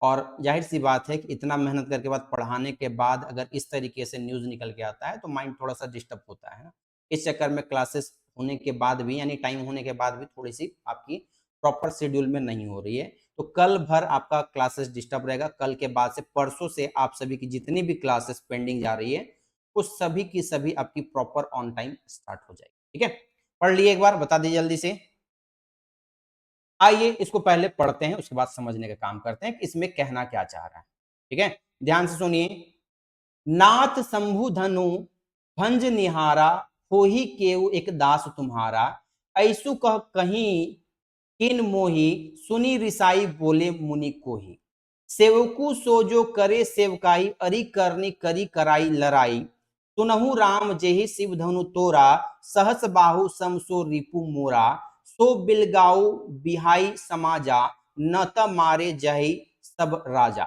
और जाहिर सी बात है कि इतना मेहनत करके बाद पढ़ाने के बाद अगर इस तरीके से न्यूज निकल के आता है तो माइंड थोड़ा सा डिस्टर्ब होता है ना। इस चक्कर में क्लासेस होने के बाद भी, यानी टाइम होने के बाद भी थोड़ी सी आपकी प्रॉपर शेड्यूल में नहीं हो रही है। तो कल भर आपका क्लासेस डिस्टर्ब रहेगा। कल के बाद से, परसों से आप सभी की जितनी भी क्लासेस पेंडिंग जा रही है उस सभी की सभी आपकी प्रॉपर ऑन टाइम स्टार्ट हो जाएगी। ठीक है, पढ़ लिए एक बार, बता दीजिए जल्दी से। आइए इसको पहले पढ़ते हैं, उसके बाद समझने का काम करते हैं कि इसमें कहना क्या चाह रहा है। ठीक है, ध्यान से सुनिए। नाथ शंभु धनु भंज निहारा, हो ही केउ एक दास तुम्हारा। ऐसु कह कहीं किन मोही, सुनी रिसाई बोले मुनि कोही। सेवकु सो जो करे सेवकाई, अरि करनी करी कराई लड़ाई। सुनहु राम जेहि शिव धनु तोरा, सहस बाहु सम सो रिपु मोरा। सो बिलगाऊ बिहाई समाजा, न त मारे जहि सब राजा।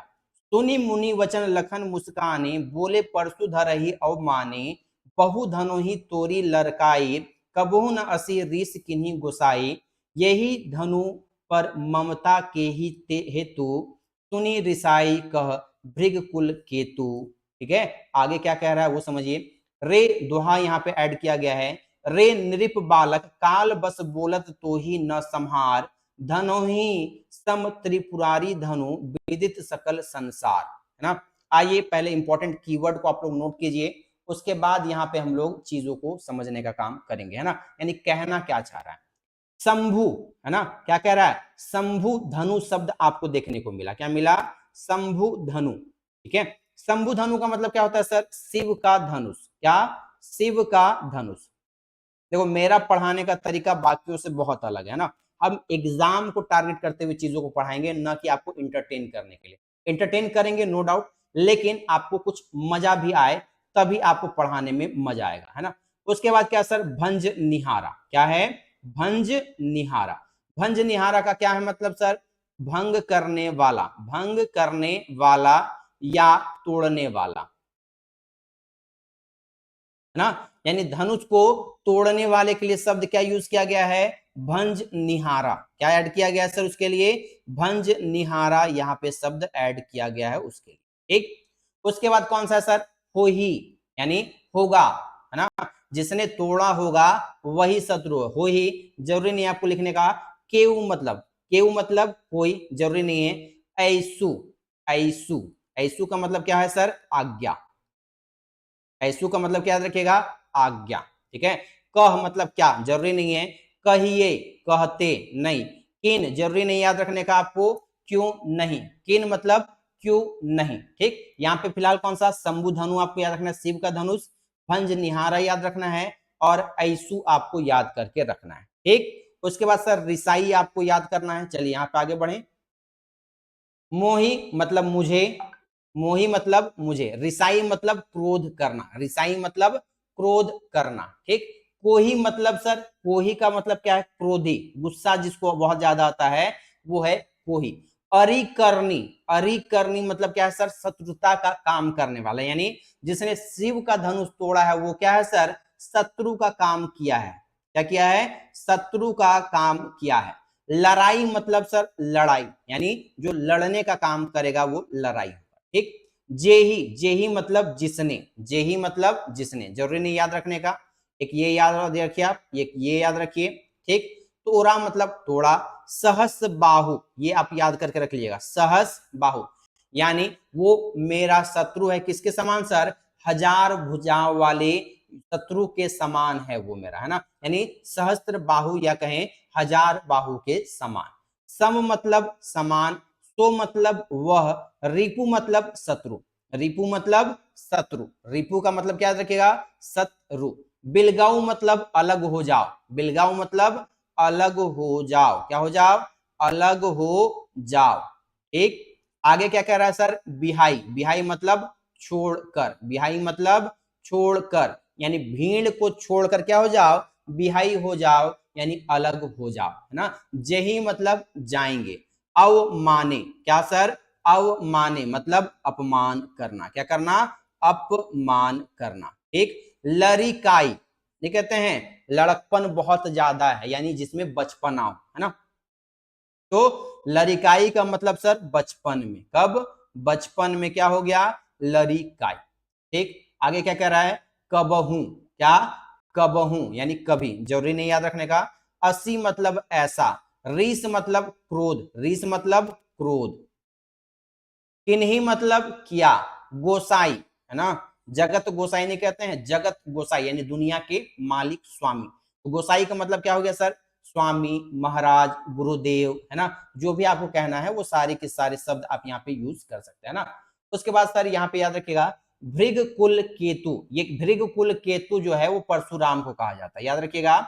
सुनि मुनि वचन लखन मुस्काने, बोले परसु धरहि अवमाने। बहु धनु ही तोरी लड़काई, कबहु न असी रीस किन्हीं गोसाई। यही धनु पर ममता के ही हेतु, सुनी रिसाई कह भृग कुल केतु। ठीक है, आगे क्या कह रहा है वो समझिए। रे दोहा यहाँ पे ऐड किया गया है। रे नृप बालक काल बस बोलत तो ही न संहार। धनु ही सम त्रिपुरारी धनु, विदित सकल संसार, है ना। आइए पहले इंपॉर्टेंट कीवर्ड को आप लोग नोट कीजिए, उसके बाद यहाँ पे हम लोग चीजों को समझने का काम करेंगे, है ना। यानी कहना क्या चाह रहा है। शंभु, है ना, क्या कह रहा है? शंभु धनु शब्द आपको देखने को मिला। क्या मिला? शंभु धनु। ठीक है, शंभु धनु का मतलब क्या होता है सर? शिव का धनुष। क्या? शिव का धनुष। देखो मेरा पढ़ाने का तरीका बाकियों से बहुत अलग है ना। हम एग्जाम को टारगेट करते हुए चीजों को पढ़ाएंगे, ना कि आपको इंटरटेन करने के लिए। इंटरटेन करेंगे नो डाउट, लेकिन आपको कुछ मजा भी आए तभी आपको पढ़ाने में मजा आएगा, है ना। उसके बाद क्या सर? भंज निहारा। क्या है? भंज निहारा। भंज निहारा का क्या है मतलब सर? भंग करने वाला, भंग करने वाला या तोड़ने वाला, है ना। यानी धनुष को तोड़ने वाले के लिए शब्द क्या यूज किया गया है? भंज निहारा। क्या ऐड किया गया है सर उसके लिए? भंज निहारा यहाँ पे शब्द ऐड किया गया है उसके लिए। ठीक, उसके बाद कौन सा है सर? हो ही, यानी होगा, है ना। जिसने तोड़ा होगा वही शत्रु हो ही। जरूरी नहीं आपको लिखने का। केउ मतलब, केउ मतलब कोई, जरूरी नहीं है। ऐसु, ऐसु, ऐसु का मतलब क्या है सर? आज्ञा। ऐसु का मतलब क्या याद रखिएगा? आज्ञा। ठीक है, कह मतलब क्या, जरूरी नहीं है। कहिए, कहते नहीं। किन, जरूरी नहीं याद रखने का आपको। क्यों नहीं, किन मतलब क्यों नहीं। ठीक, यहाँ पे फिलहाल कौन सा? शंभु धनु आपको याद रखना है, शिव का धनुष। भंज निहारा याद रखना है, और ऐसु आपको याद करके रखना है। ठीक, उसके बाद सर रिसाई आपको याद करना है। चलिए यहाँ पे आगे बढ़े। मोही मतलब मुझे, मोही मतलब मुझे। रिसाई मतलब क्रोध करना, रिसाई मतलब क्रोध करना। ठीक, कोही मतलब सर, कोही का मतलब क्या है? क्रोधी, गुस्सा जिसको बहुत ज्यादा आता है वो है कोही। अरिकर्णी, अरिकर्णी मतलब क्या है सर? शत्रुता का काम करने वाला, यानी जिसने शिव का धनुष तोड़ा है वो क्या है सर? शत्रु का काम किया है। क्या किया है? शत्रु का काम किया है। लड़ाई मतलब सर लड़ाई, यानी जो लड़ने का काम करेगा वो लड़ाई होगा। ठीक, जेही, जेही मतलब जिसने, जेही मतलब जिसने, जरूरी नहीं याद रखने का। एक ये याद रखिए आप, एक ये याद रखिए। ठीक, तोड़ा मतलब तोड़ा। सहस बाहु, ये आप याद करके रख लीजिएगा। सहस बाहु यानी वो मेरा शत्रु है। किसके समान सर? हजार भुजाओं वाले शत्रु के समान है वो मेरा, है ना। यानी सहस्त्र बाहु या कहें हजार बाहु के समान। सम मतलब समान, सो मतलब वह, रिपु मतलब शत्रु। रिपु मतलब शत्रु, रिपु का मतलब क्या रखेगा, शत्रु। बिलगाऊ मतलब अलग हो जाओ, बिलगाऊ मतलब अलग हो जाओ, क्या हो जाओ, अलग हो जाओ। एक आगे क्या कह रहा है सर, बिहाई, बिहाई मतलब छोड़कर, बिहाई मतलब छोड़कर, यानी भीड़ को छोड़कर क्या हो जाओ, बिहाई हो जाओ, यानी अलग हो जाओ, है ना। जही मतलब जाएंगे। अवमाने, क्या सर, अवमाने मतलब अपमान करना, क्या करना, अपमान करना। एक लड़िकाई, ये कहते हैं लड़कपन बहुत ज्यादा है, यानी जिसमें बचपना हो, है ना। तो लड़िकाई का मतलब सर बचपन में, कब, बचपन में क्या हो गया, लड़िकाई। ठीक, आगे क्या कह रहा है, कबहू, क्या, कबहू यानी कभी, जरूरी नहीं याद रखने का। असी मतलब ऐसा, रीस मतलब क्रोध, रीस मतलब क्रोध। किन्हीं मतलब क्या, गोसाई, है ना, जगत गोसाई नहीं कहते हैं, जगत गोसाई यानी दुनिया के मालिक स्वामी। तो गोसाई का मतलब क्या हो गया सर, स्वामी, महाराज, गुरुदेव, है ना, जो भी आपको कहना है वो सारे के सारे शब्द आप यहाँ पे यूज कर सकते हैं ना। उसके बाद सर यहाँ पे याद रखिएगा, भृग कुल केतु, ये भृग कुल केतु जो है वो परशुराम को कहा जाता है, याद रखिएगा,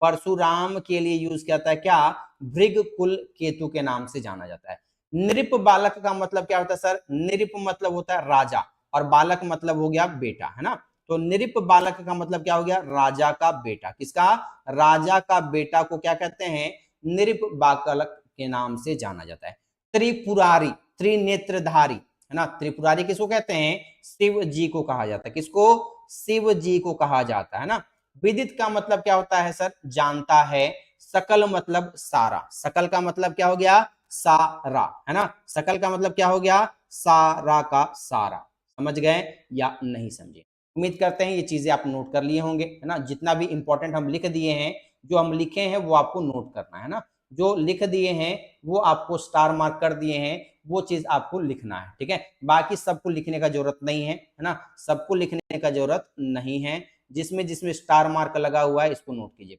परशुराम के लिए यूज किया जाता है, क्या, भृग कुल केतु के नाम से जाना जाता है। नृप बालक का मतलब क्या होता है सर, नृप मतलब होता है राजा, और बालक मतलब हो गया बेटा, है ना। तो नृप बालक का मतलब क्या हो गया, राजा का बेटा, किसका, राजा का बेटा को क्या कहते हैं, नृप बालक के नाम से जाना जाता है। त्रिपुरारी, त्रिनेत्रधारी, है ना, त्रिपुरारी किसको कहते हैं, शिव जी को कहा जाता है, किसको, शिव जी को कहा जाता है ना। विदित का मतलब क्या होता है सर, जानता है। सकल मतलब सारा, सकल का मतलब क्या हो गया, सारा, है ना, सकल का मतलब क्या हो गया, सारा का सारा। समझ गए या नहीं समझे, उम्मीद करते हैं ये चीजें आप नोट कर लिए होंगे, है ना। जितना भी इंपॉर्टेंट हम लिख दिए हैं, जो हम लिखे हैं वो आपको नोट करना है ना, जो लिख दिए हैं वो आपको स्टार मार्क कर दिए हैं, वो चीज आपको लिखना है, ठीक है। बाकी सबको लिखने का जरूरत नहीं है ना, सबको लिखने का जरूरत नहीं है। जिसमें जिसमें स्टार मार्क लगा हुआ है इसको नोट कीजिए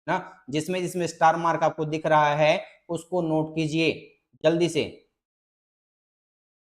ना, जिसमें जिसमें स्टार मार्क आपको दिख रहा है उसको नोट कीजिए जल्दी से,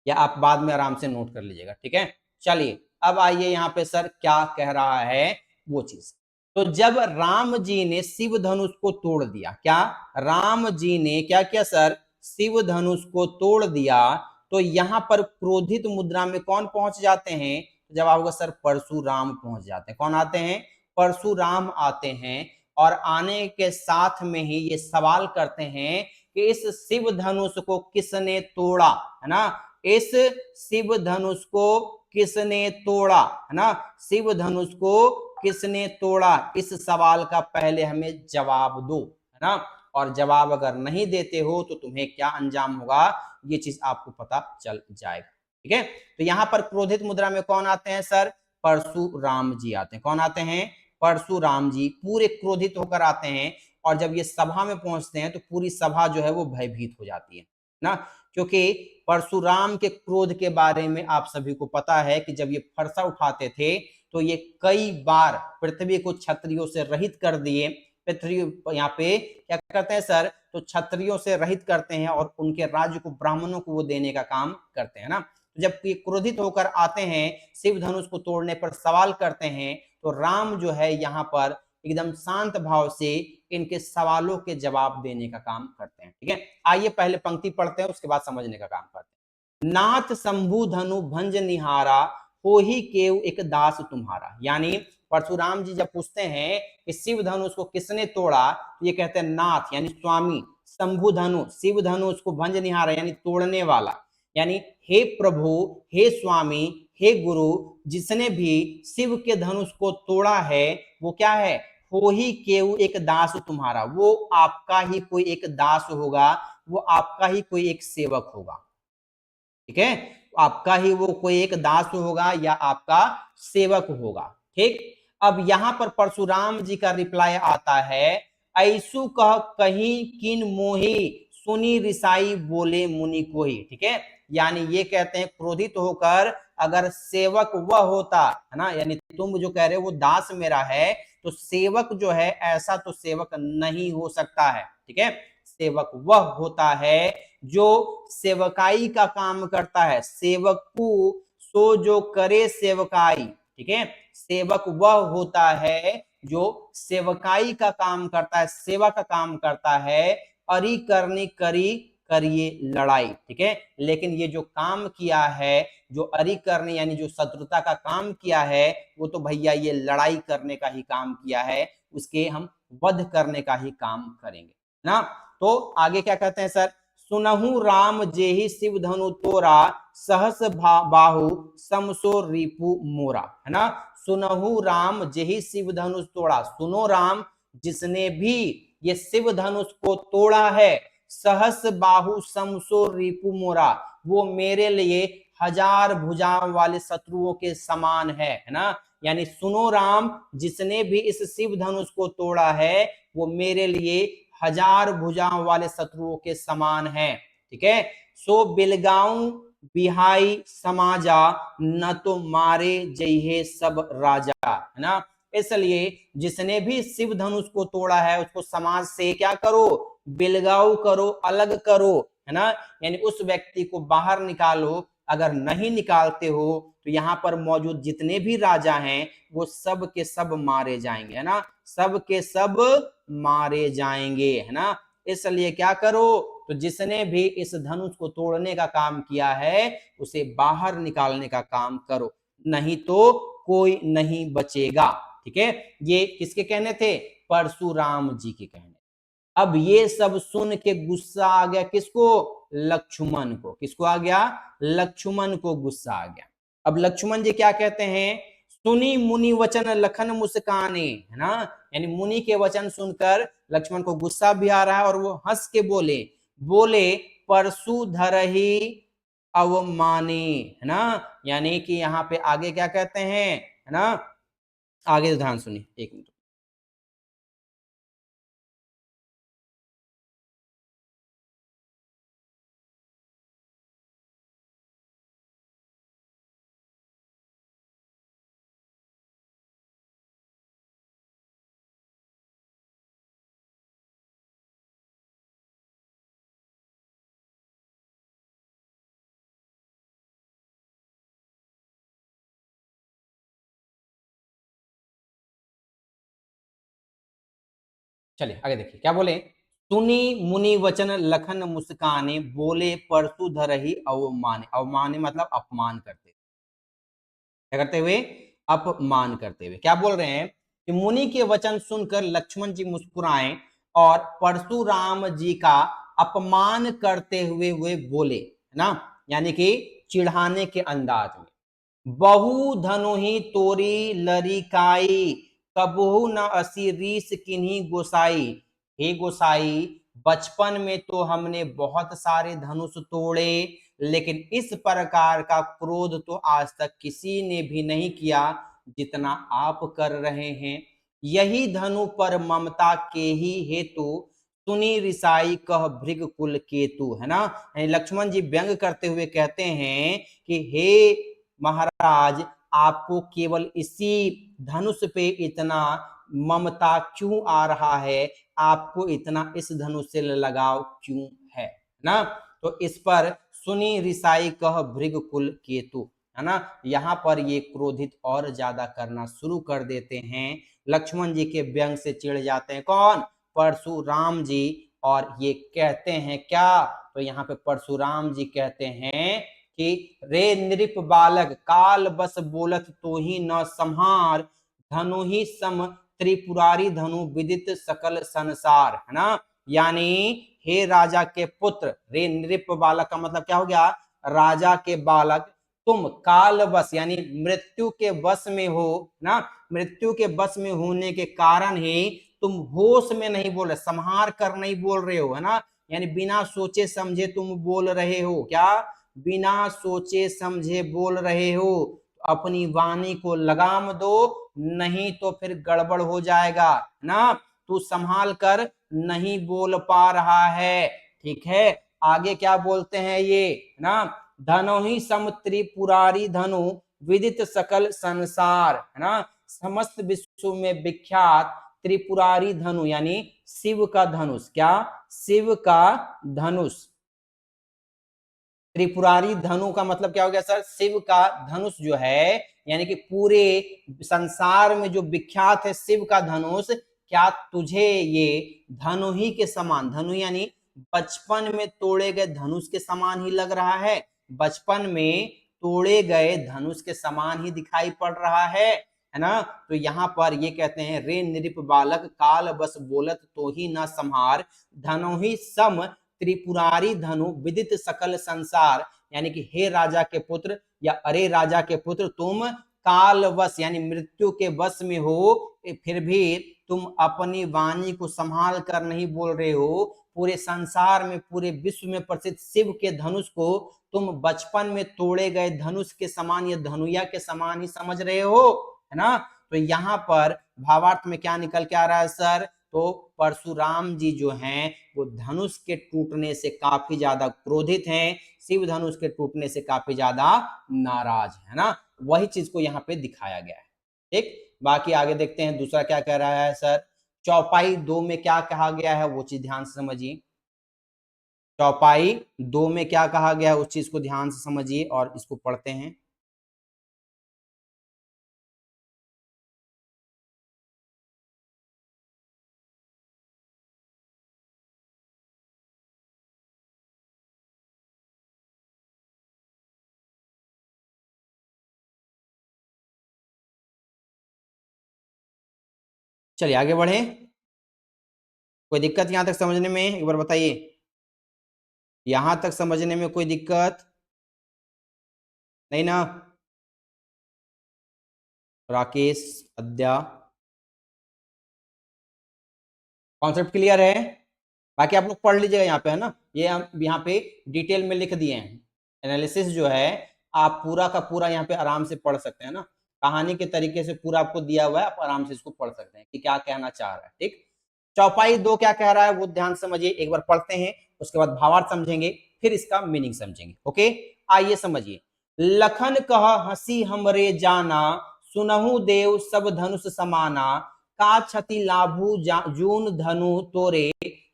या आप बाद में आराम से नोट कर लीजिएगा, ठीक है। चलिए अब आइए यहाँ पे सर क्या कह रहा है वो चीज। तो जब राम जी ने शिव धनुष को तोड़ दिया, क्या, राम जी ने क्या किया सर, शिव धनुष को तोड़ दिया, तो यहां पर क्रोधित मुद्रा में कौन पहुंच जाते हैं, जवाब होगा सर परशुराम पहुंच जाते हैं। कौन आते हैं, परशुराम आते हैं। और आने के साथ में ही ये सवाल करते हैं कि इस शिव धनुष को किसने तोड़ा, है ना, इस शिव धनुष को किसने तोड़ा, है ना, शिव धनुष को किसने तोड़ा, इस सवाल का पहले हमें जवाब दो, है ना। और जवाब अगर नहीं देते हो तो तुम्हें क्या अंजाम होगा, ये चीज आपको पता चल जाएगा, ठीक है। तो यहां पर क्रोधित मुद्रा में कौन आते हैं सर, परशुराम जी आते हैं। कौन आते हैं, परशुराम जी पूरे क्रोधित होकर आते हैं। और जब ये सभा में पहुंचते हैं तो पूरी सभा जो है वो भयभीत हो जाती है ना, क्योंकि परशुराम के क्रोध के बारे में आप सभी को पता है कि जब ये फरसा उठाते थे तो ये कई बार पृथ्वी को क्षत्रियों से रहित कर दिए। पृथ्वी यहाँ पे क्या करते हैं सर, तो क्षत्रियों से रहित करते हैं और उनके राज्य को ब्राह्मणों को वो देने का काम करते हैं ना। तो जब ये क्रोधित होकर आते हैं, शिव धनुष को तोड़ने पर सवाल करते हैं, तो राम जो है यहाँ पर एकदम शांत भाव से इनके सवालों के जवाब देने का काम करते हैं, ठीक है। आइए पहले पंक्ति पढ़ते हैं, उसके बाद समझने का काम करते हैं। नाथ शंभु धनु भंज निहारा, हो ही केव एक दास तुम्हारा। यानी परशुराम जी जब पूछते हैं कि शिव धनुष को किसने तोड़ा, तो ये कहते हैं नाथ यानी स्वामी, शंभु धनु शिव धनुष को भंज निहारा यानी तोड़ने वाला, यानी हे प्रभु, हे स्वामी, हे गुरु, जिसने भी शिव के धनुष को तोड़ा है वो क्या है, हो ही केव एक दास तुम्हारा, वो आपका ही कोई एक दास होगा, वो आपका ही कोई एक सेवक होगा, ठीक है। आपका ही वो कोई एक दास होगा या आपका सेवक होगा, ठीक। अब यहां पर परशुराम जी का रिप्लाई आता है, ऐसु कह कहीं किन मोही, सुनी रिसाई बोले मुनि को ही, ठीक है। यानी ये कहते हैं क्रोधित होकर, अगर सेवक वह होता, है ना, यानी तुम जो कह रहे हो वो दास मेरा है, तो सेवक जो है ऐसा तो सेवक नहीं हो सकता है, ठीक है। सेवक वह होता है जो सेवकाई का काम करता है, सेवक को सो जो करे सेवकाई, ठीक है। सेवक वह होता है जो सेवकाई का काम करता है, सेवा का काम करता है। अरि करनी करी करिए लड़ाई, ठीक है। लेकिन ये जो काम किया है, जो अरि करने यानी जो शत्रुता का काम किया है, वो तो भैया ये लड़ाई करने का ही काम किया है, उसके हम वध करने का ही काम करेंगे ना। तो आगे क्या कहते हैं सर, सुनहु राम जेहि शिव धनु तोरा सहस बाहु समसो रिपु मोरा, है ना। सुनहु राम जेहि शिव धनुष तोड़ा, सुनो राम जिसने भी ये शिव धनुष को तोड़ा है, सहस बाहु समसो रिपु मोरा, वो मेरे लिए हजार भुजाओं वाले शत्रुओं के समान है ना। यानी सुनो राम जिसने भी इस शिव धनुष को तोड़ा है, वो मेरे लिए हजार भुजाओं वाले शत्रुओं के समान है, ठीक है। सो बिलगाऊं बिहाई समाजा, न तो मारे जइहे सब राजा, है ना। इसलिए जिसने भी शिव धनुष को तोड़ा है, उसको समाज से क्या करो, बिलगाऊ करो, अलग करो, है ना। यानी उस व्यक्ति को बाहर निकालो। अगर नहीं निकालते हो तो यहाँ पर मौजूद जितने भी राजा हैं वो सब के सब मारे जाएंगे, है ना, सब के सब मारे जाएंगे, है ना। इसलिए क्या करो, तो जिसने भी इस धनुष को तोड़ने का काम किया है उसे बाहर निकालने का काम करो, नहीं तो कोई नहीं बचेगा, ठीक है। ये किसके कहने थे, परशुराम जी के कहने। अब ये सब सुन के गुस्सा आ गया किसको, लक्ष्मण को। किसको आ गया, लक्ष्मण को गुस्सा आ गया। अब लक्ष्मण जी क्या कहते हैं, सुनी मुनि वचन लखन मुस्काने, है ना। यानी मुनि के वचन सुनकर लक्ष्मण को गुस्सा भी आ रहा है और वो हंस के बोले, बोले परशु धरही अवमाने, है ना। यानी कि यहाँ पे आगे क्या कहते हैं, है ना, आगे ध्यान सुनिए एक मिनट। चलिए आगे देखिए क्या बोले, सुनी मुनि वचन लखन मुस्काने, बोले परसु धरही अवमाने। अवमाने मतलब अपमान करते, क्या करते हुए, अपमान करते हुए। क्या बोल रहे हैं कि मुनि के वचन सुनकर लक्ष्मण जी मुस्कुराए और परशुराम जी का अपमान करते हुए वे बोले, है ना, यानी कि चिढ़ाने के अंदाज में। बहु धनु ही तोरी लरिकाई, कबहू न असी रीस किन्हीं गोसाई। हे गोसाई, बचपन में तो हमने बहुत सारे धनुष तोड़े, लेकिन इस प्रकार का क्रोध तो आज तक किसी ने भी नहीं किया जितना आप कर रहे हैं। यही धनु पर ममता के ही हेतु, सुनी रिसाई कह भृग कुल केतु, है ना। लक्ष्मण जी व्यंग करते हुए कहते हैं कि हे महाराज, आपको केवल इसी धनुष पे इतना ममता क्यों आ रहा है, आपको इतना इस धनुष से लगाव क्यों है ना। तो इस पर सुनी रिसाई कह भृग कुल केतु, है ना। यहाँ पर ये क्रोधित और ज्यादा करना शुरू कर देते हैं। लक्ष्मण जी के व्यंग से चिढ़ जाते हैं कौन, परशुराम जी। और ये कहते हैं क्या, तो यहाँ पे परशुराम जी कहते हैं कि रे नृप बालक, काल बस बोलत तो ही न संहार, धनु ही सम त्रिपुरारी धनु विदित सकल संसार, है ना। यानी हे राजा के पुत्र, रे नृप बालक का मतलब क्या हो गया, राजा के बालक, तुम काल बस यानी मृत्यु के वश में हो ना। मृत्यु के वश में होने के कारण ही तुम होश में नहीं बोल रहे, संहार कर नहीं बोल रहे हो, है ना। यानी बिना सोचे समझे तुम बोल रहे हो, क्या, बिना सोचे समझे बोल रहे हो। अपनी वाणी को लगाम दो, नहीं तो फिर गड़बड़ हो जाएगा ना। तू संभाल कर नहीं बोल पा रहा है, ठीक है। आगे क्या बोलते हैं ये ना, धनो ही सम त्रिपुरारी धनु विदित सकल संसार, है ना। समस्त विश्व में विख्यात त्रिपुरारी धनु यानी शिव का धनुष, क्या, शिव का धनुष, त्रिपुरारी धनु का मतलब क्या हो गया सर? शिव का धनुष जो है, यानी कि पूरे संसार में जो विख्यात है शिव का धनुष, क्या तुझे ये धनु ही के समान, धनु यानी बचपन में तोड़े गए धनुष के समान ही लग रहा है, बचपन में तोड़े गए धनुष के समान ही दिखाई पड़ रहा है ना? तो यहाँ पर ये कहते हैं, रे नृप बालक काल बस बोलत तो ही न संहार, धनु ही सम त्रिपुरारी धनु विदित सकल संसार, यानी कि हे राजा के पुत्र या अरे राजा के पुत्र, तुम कालवश यानी मृत्यु के वश में हो, फिर भी तुम अपनी वाणी को संभाल कर नहीं बोल रहे हो, पूरे संसार में पूरे विश्व में प्रसिद्ध शिव के धनुष को तुम बचपन में तोड़े गए धनुष के समान या धनुया के समान ही समझ रहे हो, है ना? तो यहाँ पर भावार्थ में क्या निकल के आ रहा है सर? तो परशुराम जी जो हैं वो धनुष के टूटने से काफी ज्यादा क्रोधित हैं, शिव धनुष के टूटने से काफी ज्यादा नाराज है ना? वही चीज को यहाँ पे दिखाया गया है। ठीक, बाकी आगे देखते हैं दूसरा क्या कह रहा है सर। चौपाई 2 में क्या कहा गया है वो चीज ध्यान से समझिए। चौपाई 2 में क्या कहा गया है उस चीज को ध्यान से समझिए और इसको पढ़ते हैं। चलिए आगे बढ़े। कोई दिक्कत यहां तक समझने में? एक बार बताइए, यहां तक समझने में कोई दिक्कत नहीं ना? राकेश, अद्या, कॉन्सेप्ट क्लियर है? बाकी आप लोग पढ़ लीजिएगा यहाँ पे, है ना? ये हम यहाँ पे डिटेल में लिख दिए हैं। एनालिसिस जो है आप पूरा का पूरा यहाँ पे आराम से पढ़ सकते हैं ना, कहानी के तरीके से पूरा आपको दिया हुआ है, आप आराम से इसको पढ़ सकते हैं कि क्या कहना चाह रहा है। ठीक, चौपाई 2 क्या कह रहा है वो ध्यान समझिए, एक बार पढ़ते हैं, उसके बाद भावार्थ समझेंगे, फिर इसका मीनिंग समझेंगे। ओके, आइए समझिए। लखन कह हंसी हमरे जाना, सुनहु देव सब धनुष समाना, का क्षति लाभू जून धनु तोरे,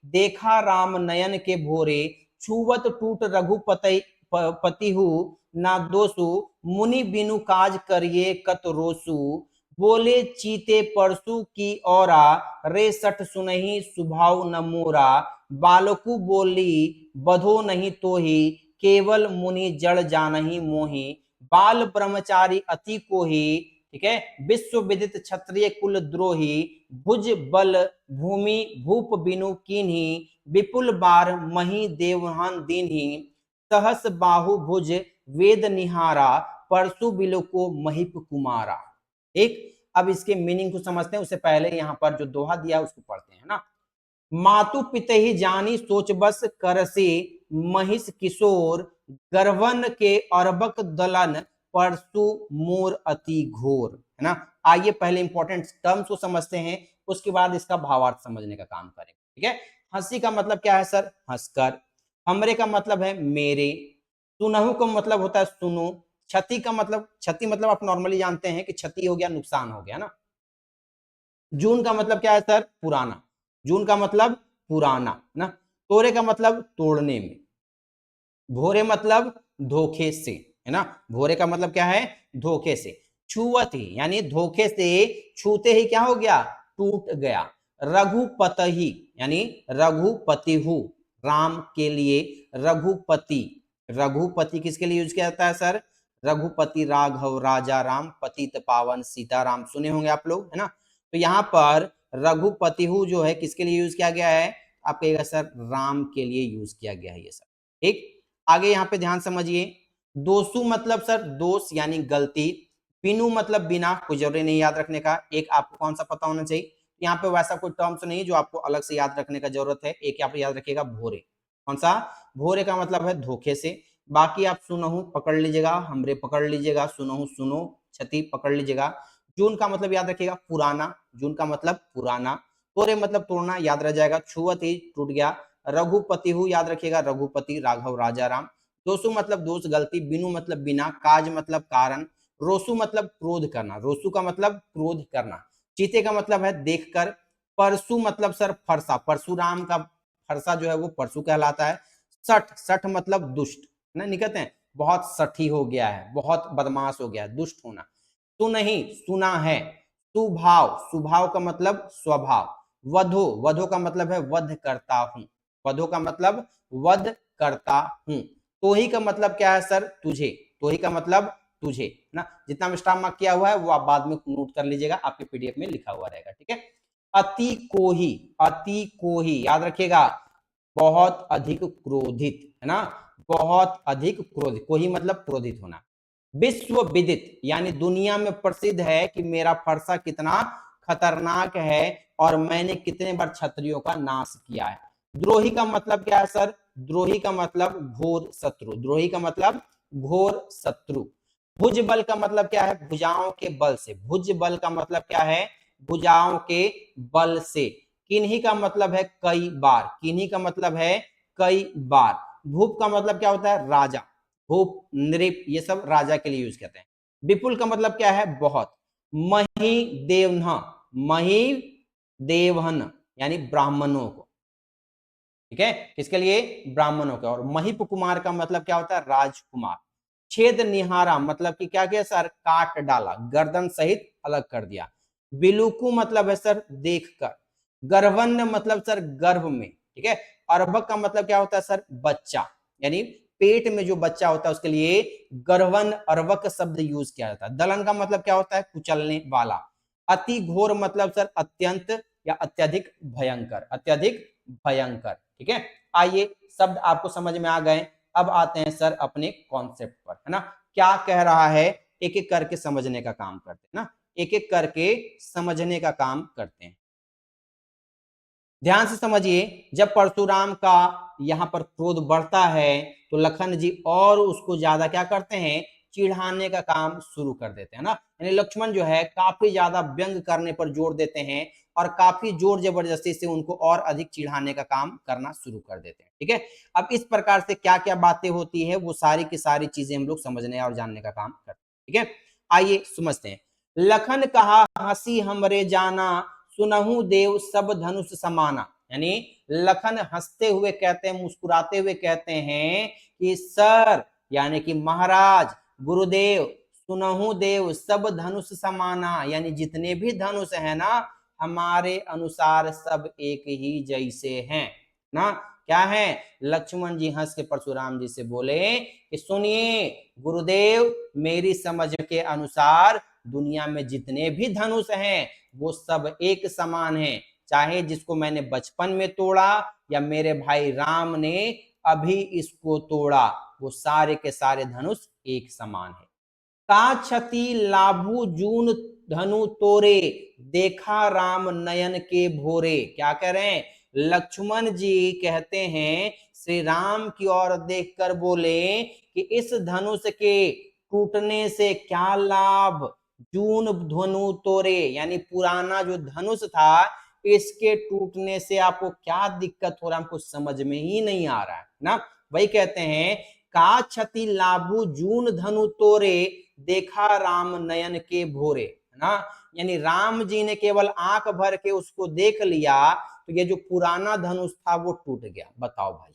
देखा राम नयन के भोरे, छुवत टूट रघुपति पतिहु ना दोसु, मुनि बिनु काज करिए कत रोसु, बोले चीते परसु की औरा, रे सठ सुनही सुभाव न मोरा, बालकु बोली बधो नहीं तोही, केवल मुनि जड़ जानही मोही, बाल ब्रह्मचारी अति को ही, ठीक है, विश्व विदित क्षत्रिय कुल द्रोही, भुज बल भूमि भूप बिनु कीन्ही, विपुल बार मही देवहान दीन्ही, सहस बाहु भुज वेद निहारा, परसु बिलो को महिप कुमारा। एक, अब इसके मीनिंग को समझते हैं, उससे पहले यहाँ पर जो दोहा दिया उसको पढ़ते हैं ना। मातु पिते ही जानी सोच बस करसे, महिष किशोर गर्वन के अरबक दलन, परसु मोर अति घोर, है ना? आइए पहले इंपॉर्टेंट टर्म्स को समझते हैं, उसके बाद इसका भावार्थ समझने का काम करेंगे। ठीक है, हंसी का मतलब क्या है सर? हंसकर। हमरे का मतलब है मेरे। सुनहु का मतलब होता है सुनो। क्षति का मतलब, क्षति मतलब आप नॉर्मली जानते हैं कि क्षति हो गया, नुकसान हो गया ना। जून का मतलब क्या है सर? पुराना। जून का मतलब पुराना ना। तोरे का मतलब तोड़ने में। भोरे मतलब धोखे से, है ना? भोरे का मतलब क्या है? धोखे से। छुवत ही यानी धोखे से छूते ही क्या हो गया? टूट गया। रघुपति यानी रघुपति हु, राम के लिए रघुपति। रघुपति किसके लिए यूज किया जाता है सर? रघुपति राघव राजा राम, पतित पावन सीताराम, सुने होंगे आप लोग, है ना? तो यहाँ पर रघुपति हु जो है किसके लिए यूज किया गया है? आप कहिएगा सर राम के लिए यूज किया गया है ये सर। ठीक, आगे यहाँ पे ध्यान समझिए। दोषु मतलब सर दोष यानी गलती। बिनु मतलब बिना, कोई जरूरी नहीं याद रखने का, एक आपको कौन सा पता होना चाहिए। यहाँ पे वैसा कोई टर्म्स नहीं जो आपको अलग से याद रखने का जरूरत है। एक यहाँ पे याद रखिएगा भोरे। कौन सा? भोरे का मतलब है धोखे से। बाकी आप सुनहु पकड़ लीजिएगा, हमरे पकड़ लीजिएगा, सुनहु सुनो, क्षति पकड़ लीजिएगा। जून का मतलब याद रखिएगा पुराना, जून का मतलब पुराना। तोरे मतलब तोड़ना, याद रह जाएगा। छुवत ही टूट गया। रघुपति हु याद रखिएगा, रघुपति राघव राजा राम। दोषु मतलब दोष गलती। बिनु मतलब बिना। काज मतलब कारण। रोसु मतलब क्रोध करना, रोसु का मतलब क्रोध करना। चीते का मतलब है देखकर। परसु मतलब सर फरसा, परशुराम का फरसा जो है वो परसु कहलाता है। सठ, सठ मतलब दुष्ट ना, नहीं कहते हैं बहुत सठी हो गया है, बहुत बदमाश हो गया है, दुष्ट होना। तो नहीं, सुना है। सुभाव, सुभाव का मतलब स्वभाव। वधो, वधो का मतलब है वध करता हूं, वधो का मतलब वध करता हूं। तो ही का मतलब क्या है सर? तुझे। तो ही का मतलब तुझे ना, जितना स्टार मार्क किया हुआ है वो आप बाद में नोट कर लीजिएगा, आपके पीडीएफ में लिखा हुआ रहेगा, ठीक है। अति कोही, अति कोही याद रखिएगा, बहुत अधिक क्रोधित, है ना, बहुत अधिक क्रोधित, कोही मतलब क्रोधित होना। विश्व विदित यानी दुनिया में प्रसिद्ध है कि मेरा फरसा कितना खतरनाक है और मैंने कितने बार क्षत्रियों का नाश किया है। द्रोही का मतलब क्या है सर? द्रोही का मतलब घोर शत्रु, द्रोही का मतलब घोर शत्रु। भुज बल का मतलब क्या है? भुजाओं के बल से, भुज बल का मतलब क्या है? भुजाओं के बल से। किन्हीं का मतलब है कई बार, किन्हीं का मतलब है कई बार। भूप का मतलब क्या होता है? राजा, भूप, नृप, ये सब राजा के लिए यूज करते हैं। विपुल का मतलब क्या है? बहुत। मही देवन्ह, मही देवहन यानी ब्राह्मणों को, ठीक है, किसके लिए? ब्राह्मणों के। और महिप कुमार का मतलब क्या होता है? राजकुमार। छेद निहारा मतलब कि क्या किया सर? काट डाला, गर्दन सहित अलग कर दिया। बिलुकु मतलब है सर देखकर। गर्भन्न मतलब सर गर्भ में, ठीक है। अर्भक का मतलब क्या होता है सर? बच्चा, यानी पेट में जो बच्चा होता है उसके लिए गर्भन अर्भक शब्द यूज किया जाता है। दलन का मतलब क्या होता है? कुचलने वाला। अति घोर मतलब सर अत्यंत या अत्यधिक भयंकर, अत्यधिक भयंकर, ठीक है। आइए, शब्द आपको समझ में आ गए, अब आते हैं सर अपने कॉन्सेप्ट पर, है ना। क्या कह रहा है एक एक करके समझने का काम करते हैं ना, एक एक करके समझने का काम करते हैं। ध्यान से समझिए, जब परशुराम का यहाँ पर क्रोध बढ़ता है तो लखन जी और उसको ज्यादा क्या करते हैं? चिढ़ाने का काम शुरू कर देते हैं ना। यानी लक्ष्मण जो है काफी ज्यादा व्यंग करने पर जोर देते हैं और काफी जोर जबरदस्ती से उनको और अधिक चिढ़ाने का काम करना शुरू कर देते हैं, ठीक है। अब इस प्रकार से क्या क्या बातें होती है वो सारी की सारी चीजें हम लोग समझने और जानने का काम करते हैं, ठीक है। आइए समझते हैं। लखन कहा हंसी हमरे जाना, सुनहु देव सब धनुष समाना। यानी लखन हंसते हुए कहते हैं, मुस्कुराते हुए कहते हैं कि सर, यानी कि महाराज, गुरुदेव, सुनहु देव सब धनुष समाना, यानी जितने भी धनुष है ना हमारे अनुसार सब एक ही जैसे हैं ना। क्या है? लक्ष्मण जी हंस के परशुराम जी से बोले कि सुनिए गुरुदेव, मेरी समझ के अनुसार दुनिया में जितने भी धनुष हैं वो सब एक समान हैं, चाहे जिसको मैंने बचपन में तोड़ा या मेरे भाई राम ने अभी इसको तोड़ा, वो सारे के सारे धनुष एक समान है। का क्षति लाभु जून धनु तोरे, देखा राम नयन के भोरे। क्या कह रहे हैं? लक्ष्मण जी कहते हैं श्री राम की ओर देखकर बोले कि इस धनुष के टूटने से क्या लाभ, जून धनु तोरे, यानी पुराना जो धनुष था इसके टूटने से आपको क्या दिक्कत हो रहा है, हमको समझ में ही नहीं आ रहा है ना। वही कहते हैं का क्षति लाभु जून धनु तोरे, देखा राम नयन के भोरे, है ना। यानी राम जी ने केवल आंख भर के उसको देख लिया तो ये जो पुराना धनुष था वो टूट गया। बताओ भाई,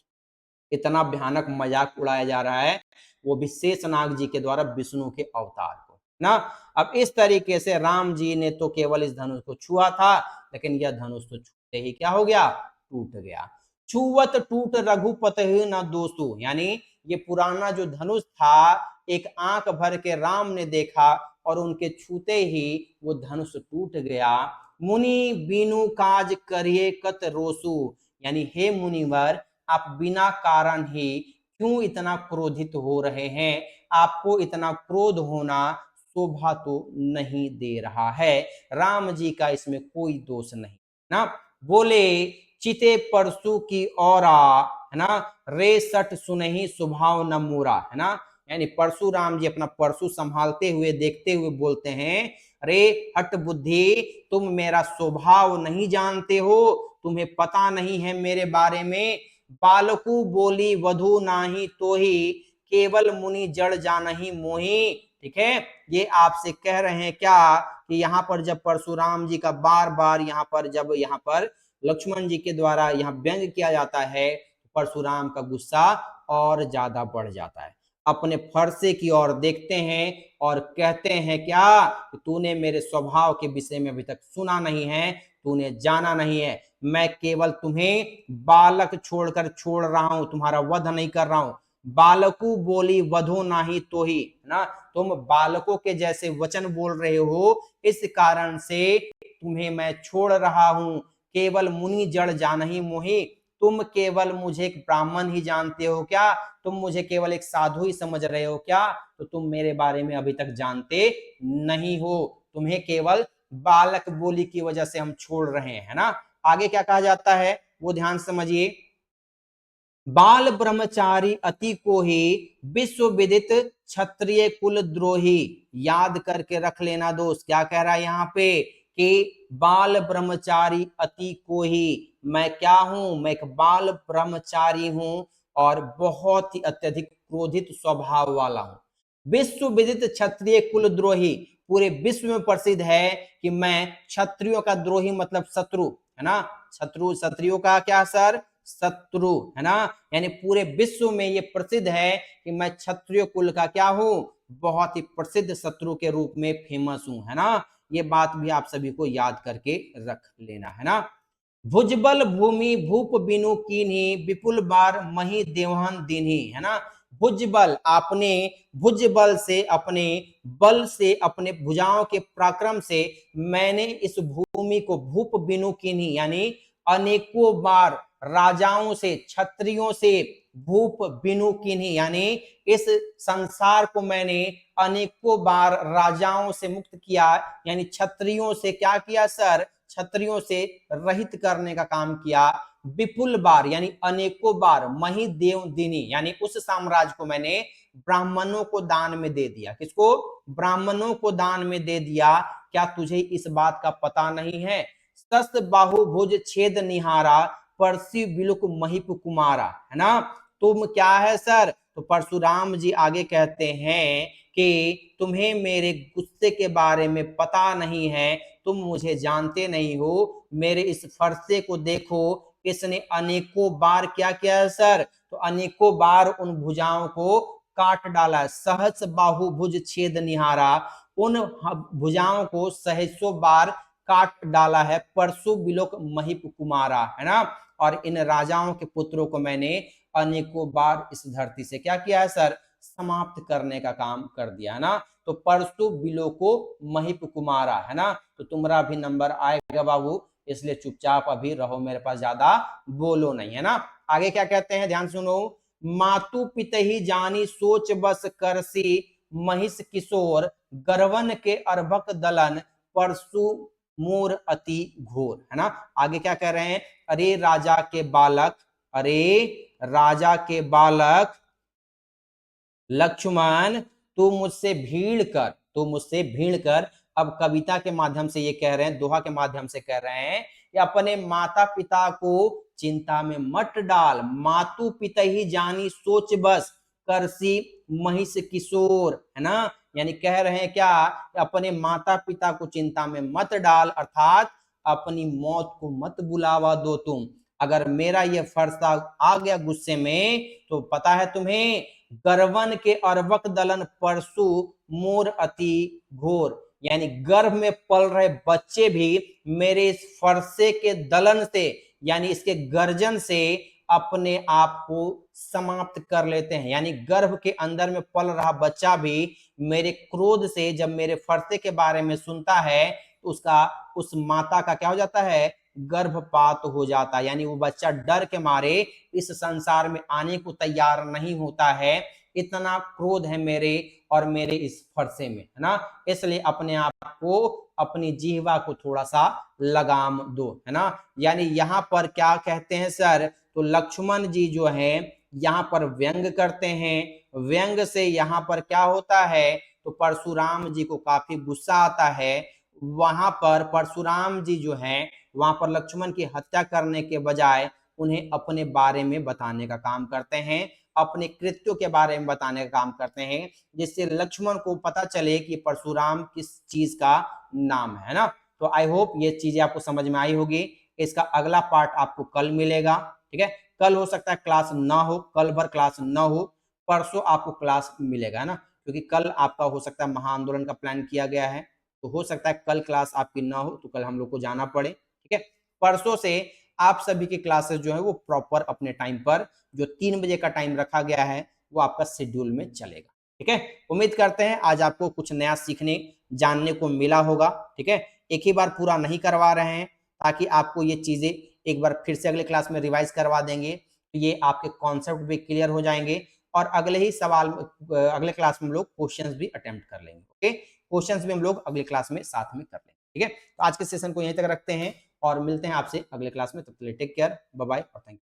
इतना भयानक मजाक उड़ाया जा रहा है, वो भी शेषनाग जी के द्वारा विष्णु के अवतार को ना। अब इस तरीके से राम जी ने तो केवल इस धनुष को छुआ था, लेकिन यह धनुष तो छूते ही क्या हो गया? टूट गया। छुवत टूट रघुपति न दोषु, यानी ये पुराना जो धनुष था एक आंख भर के राम ने देखा और उनके छूते ही वो धनुष टूट गया। मुनि बीनु काज करिए कत रोसु, यानी हे मुनिवर, आप बिना कारण ही क्यों इतना क्रोधित हो रहे हैं? आपको इतना क्रोध होना शोभा तो नहीं दे रहा है। राम जी का इसमें कोई दोष नहीं ना। बोले चिते परसु की औरा, है ना, रे सट सुनही स्वभाव न मूरा, है ना। यानी परशुराम जी अपना परशु संभालते हुए देखते हुए बोलते हैं, रे हट बुद्धि, तुम मेरा स्वभाव नहीं जानते हो, तुम्हें पता नहीं है मेरे बारे में। बालकू बोली वधु नाही तो ही, केवल मुनि जड़ जानही मोही। ठीक है, ये आपसे कह रहे हैं क्या कि यहाँ पर जब परशुराम जी का बार बार यहाँ पर जब यहाँ पर लक्ष्मण जी के द्वारा यहाँ व्यंग किया जाता है, परशुराम का गुस्सा और ज्यादा बढ़ जाता है। अपने फरसे की ओर देखते हैं और कहते हैं क्या, तूने मेरे स्वभाव के विषय में अभी तक सुना नहीं है, तूने जाना नहीं है। मैं केवल तुम्हें बालक छोड़कर छोड़ रहा हूं, तुम्हारा वध नहीं कर रहा हूं। बालकू बोली वधो नाही तो ही, है ना, तुम बालकों के जैसे वचन बोल रहे हो, इस कारण से तुम्हें मैं छोड़ रहा हूं। केवल मुनि जड़ जानहि मोहि, तुम केवल मुझे एक ब्राह्मण ही जानते हो क्या, तुम मुझे केवल एक साधु ही समझ रहे हो क्या, तो तुम मेरे बारे में अभी तक जानते नहीं हो, तुम्हें केवल बालक बोली की वजह से हम छोड़ रहे हैं, है ना। आगे क्या कहा जाता है वो ध्यान समझिए। बाल ब्रह्मचारी अति को ही विश्व विदित क्षत्रिय कुल द्रोही। याद करके रख लेना दोस्त, क्या कह रहा है यहाँ पे कि बाल ब्रह्मचारी अति को ही, मैं क्या हूं, मैं एक बाल ब्रह्मचारी हूं और बहुत ही अत्यधिक क्रोधित स्वभाव वाला हूं। विश्व विदित क्षत्रिय कुल द्रोही, पूरे विश्व में प्रसिद्ध है कि मैं क्षत्रियों का द्रोही मतलब शत्रु, है ना। शत्रु, क्षत्रियों का क्या सर, शत्रु, है ना। यानी पूरे विश्व में ये प्रसिद्ध है कि मैं क्षत्रिय कुल का क्या हूं, बहुत ही प्रसिद्ध शत्रु के रूप में फेमस हूं, है ना। ये बात भी आप सभी को याद करके रख लेना, है ना। भुजबल भूमि भूप बिनु कीन्ही, विपुल बार मही देवहन दीन्ही, है ना। भुजबल, आपने भुजबल से, अपने बल से, अपने भुजाओं के पराक्रम से मैंने इस भूमि को भूप बिनु कीन्ही, यानी अनेकों बार राजाओं से, क्षत्रियों से, भूप बिनु कीन्ही, यानी इस संसार को मैंने अनेकों बार राजाओं से मुक्त किया, यानी क्षत्रियों से क्या किया सर, क्षत्रियों से रहित करने का काम किया। विपुल बार यानी अनेकों बार, मही देव दिनी यानी उस साम्राज्य को मैंने ब्राह्मणों को दान में दे दिया। किसको, ब्राह्मणों को दान में दे दिया। क्या तुझे इस बात का पता नहीं है। सस्त बाहु भुज छेद निहारा, परसी बिलुक महिप कुमारा, है ना। तुम क्या है सर, तो परशुराम जी आगे कहते हैं कि तुम्हें मेरे गुस्से के बारे में पता नहीं है, तुम मुझे जानते नहीं हो। मेरे इस फरसे को देखो, इसने अनेकों बार क्या किया है सर, तो अनेकों बार उन भुजाओं को काट डाला। सहस बाहु भुज छेद निहारा, उन भुजाओं को सहसों बार काट डाला है। परसु बिलोक महिप कुमारा, है ना। और इन राजाओं के पुत्रों को मैंने अनेकों बार इस धरती से क्या किया है सर, समाप्त करने का काम कर दिया, है ना। तो परसु बिलोको महिप कुमारा, है ना। तो तुम्हारा भी नंबर आएगा बाबू, इसलिए चुपचाप अभी रहो, मेरे पास ज्यादा बोलो नहीं, है ना। आगे क्या कहते हैं ध्यान सुनो। मातु पितहि जानी सोच बस करसी, महिष किशोर गर्वन के अर्भक दलन, परसु मोर अति घोर, है ना। आगे क्या कह रहे हैं, अरे राजा के बालक, अरे राजा के बालक लक्ष्मण, तू मुझसे भीड़ कर, तू मुझसे भीड़ कर। अब कविता के माध्यम से ये कह रहे हैं, दोहा के माध्यम से कह रहे हैं कि अपने माता पिता को चिंता में मत डाल। मातु पिता ही जानी सोच बस करसी महिष किशोर, है ना। यानी कह रहे हैं क्या, अपने माता पिता को चिंता में मत डाल, अर्थात अपनी मौत को मत बुलावा दो तुम। अगर मेरा ये फरसा आ गया गुस्से में, तो पता है तुम्हें, गर्वन के अर्वक दलन परसु मोर अति घोर, यानी गर्भ में पल रहे बच्चे भी मेरे इस फरसे के दलन से, यानी इसके गर्जन से अपने आप को समाप्त कर लेते हैं। यानी गर्भ के अंदर में पल रहा बच्चा भी मेरे क्रोध से जब मेरे फरसे के बारे में सुनता है, तो उसका, उस माता का क्या हो जाता है, गर्भपात हो जाता है। यानी वो बच्चा डर के मारे इस संसार में आने को तैयार नहीं होता है। इतना क्रोध है मेरे और मेरे इस फरसे में, है ना। इसलिए अपने आप को, अपनी जीवा को थोड़ा सा लगाम दो, है ना। यानी यहाँ पर क्या कहते हैं सर, तो लक्ष्मण जी जो है यहाँ पर व्यंग करते हैं। व्यंग से यहाँ पर क्या होता है, तो परशुराम जी को काफी गुस्सा आता है। वहां पर परशुराम जी जो हैं, वहां पर लक्ष्मण की हत्या करने के बजाय उन्हें अपने बारे में बताने का काम करते हैं, अपने कृत्यों के बारे में बताने का काम करते हैं, जिससे लक्ष्मण को पता चले कि परशुराम किस चीज का नाम है ना। तो आई होप ये चीजें आपको समझ में आई होगी। इसका अगला पार्ट आपको कल मिलेगा, ठीक है। कल हो सकता है क्लास ना हो, कल भर क्लास ना हो, परसों आपको क्लास मिलेगा, है ना, क्योंकि कल आपका हो सकता है महाआंदोलन का प्लान किया गया है, तो हो सकता है कल क्लास आपकी ना हो, तो कल हम लोग को जाना पड़े, ठीक है। परसों से आप सभी की क्लासेस जो है वो प्रॉपर अपने टाइम पर, जो 3 बजे का टाइम रखा गया है, वो आपका शेड्यूल में चलेगा, ठीक है। उम्मीद करते हैं आज आपको कुछ नया सीखने जानने को मिला होगा, ठीक है। एक ही बार पूरा नहीं करवा रहे हैं, ताकि आपको ये चीजें एक बार फिर से अगले क्लास में रिवाइज करवा देंगे, तो ये आपके कॉन्सेप्ट भी क्लियर हो जाएंगे, और अगले ही सवाल अगले क्लास में हम लोग क्वेश्चंस भी अटेम्प्ट कर लेंगे, ओके। क्वेश्चंस भी हम लोग अगले क्लास में साथ में कर लेंगे, ठीक है। तो आज के सेशन को यहीं तक रखते हैं और मिलते हैं आपसे अगले क्लास में, तब तक के लिए टेक केयर, बाय बाय और थैंक यू।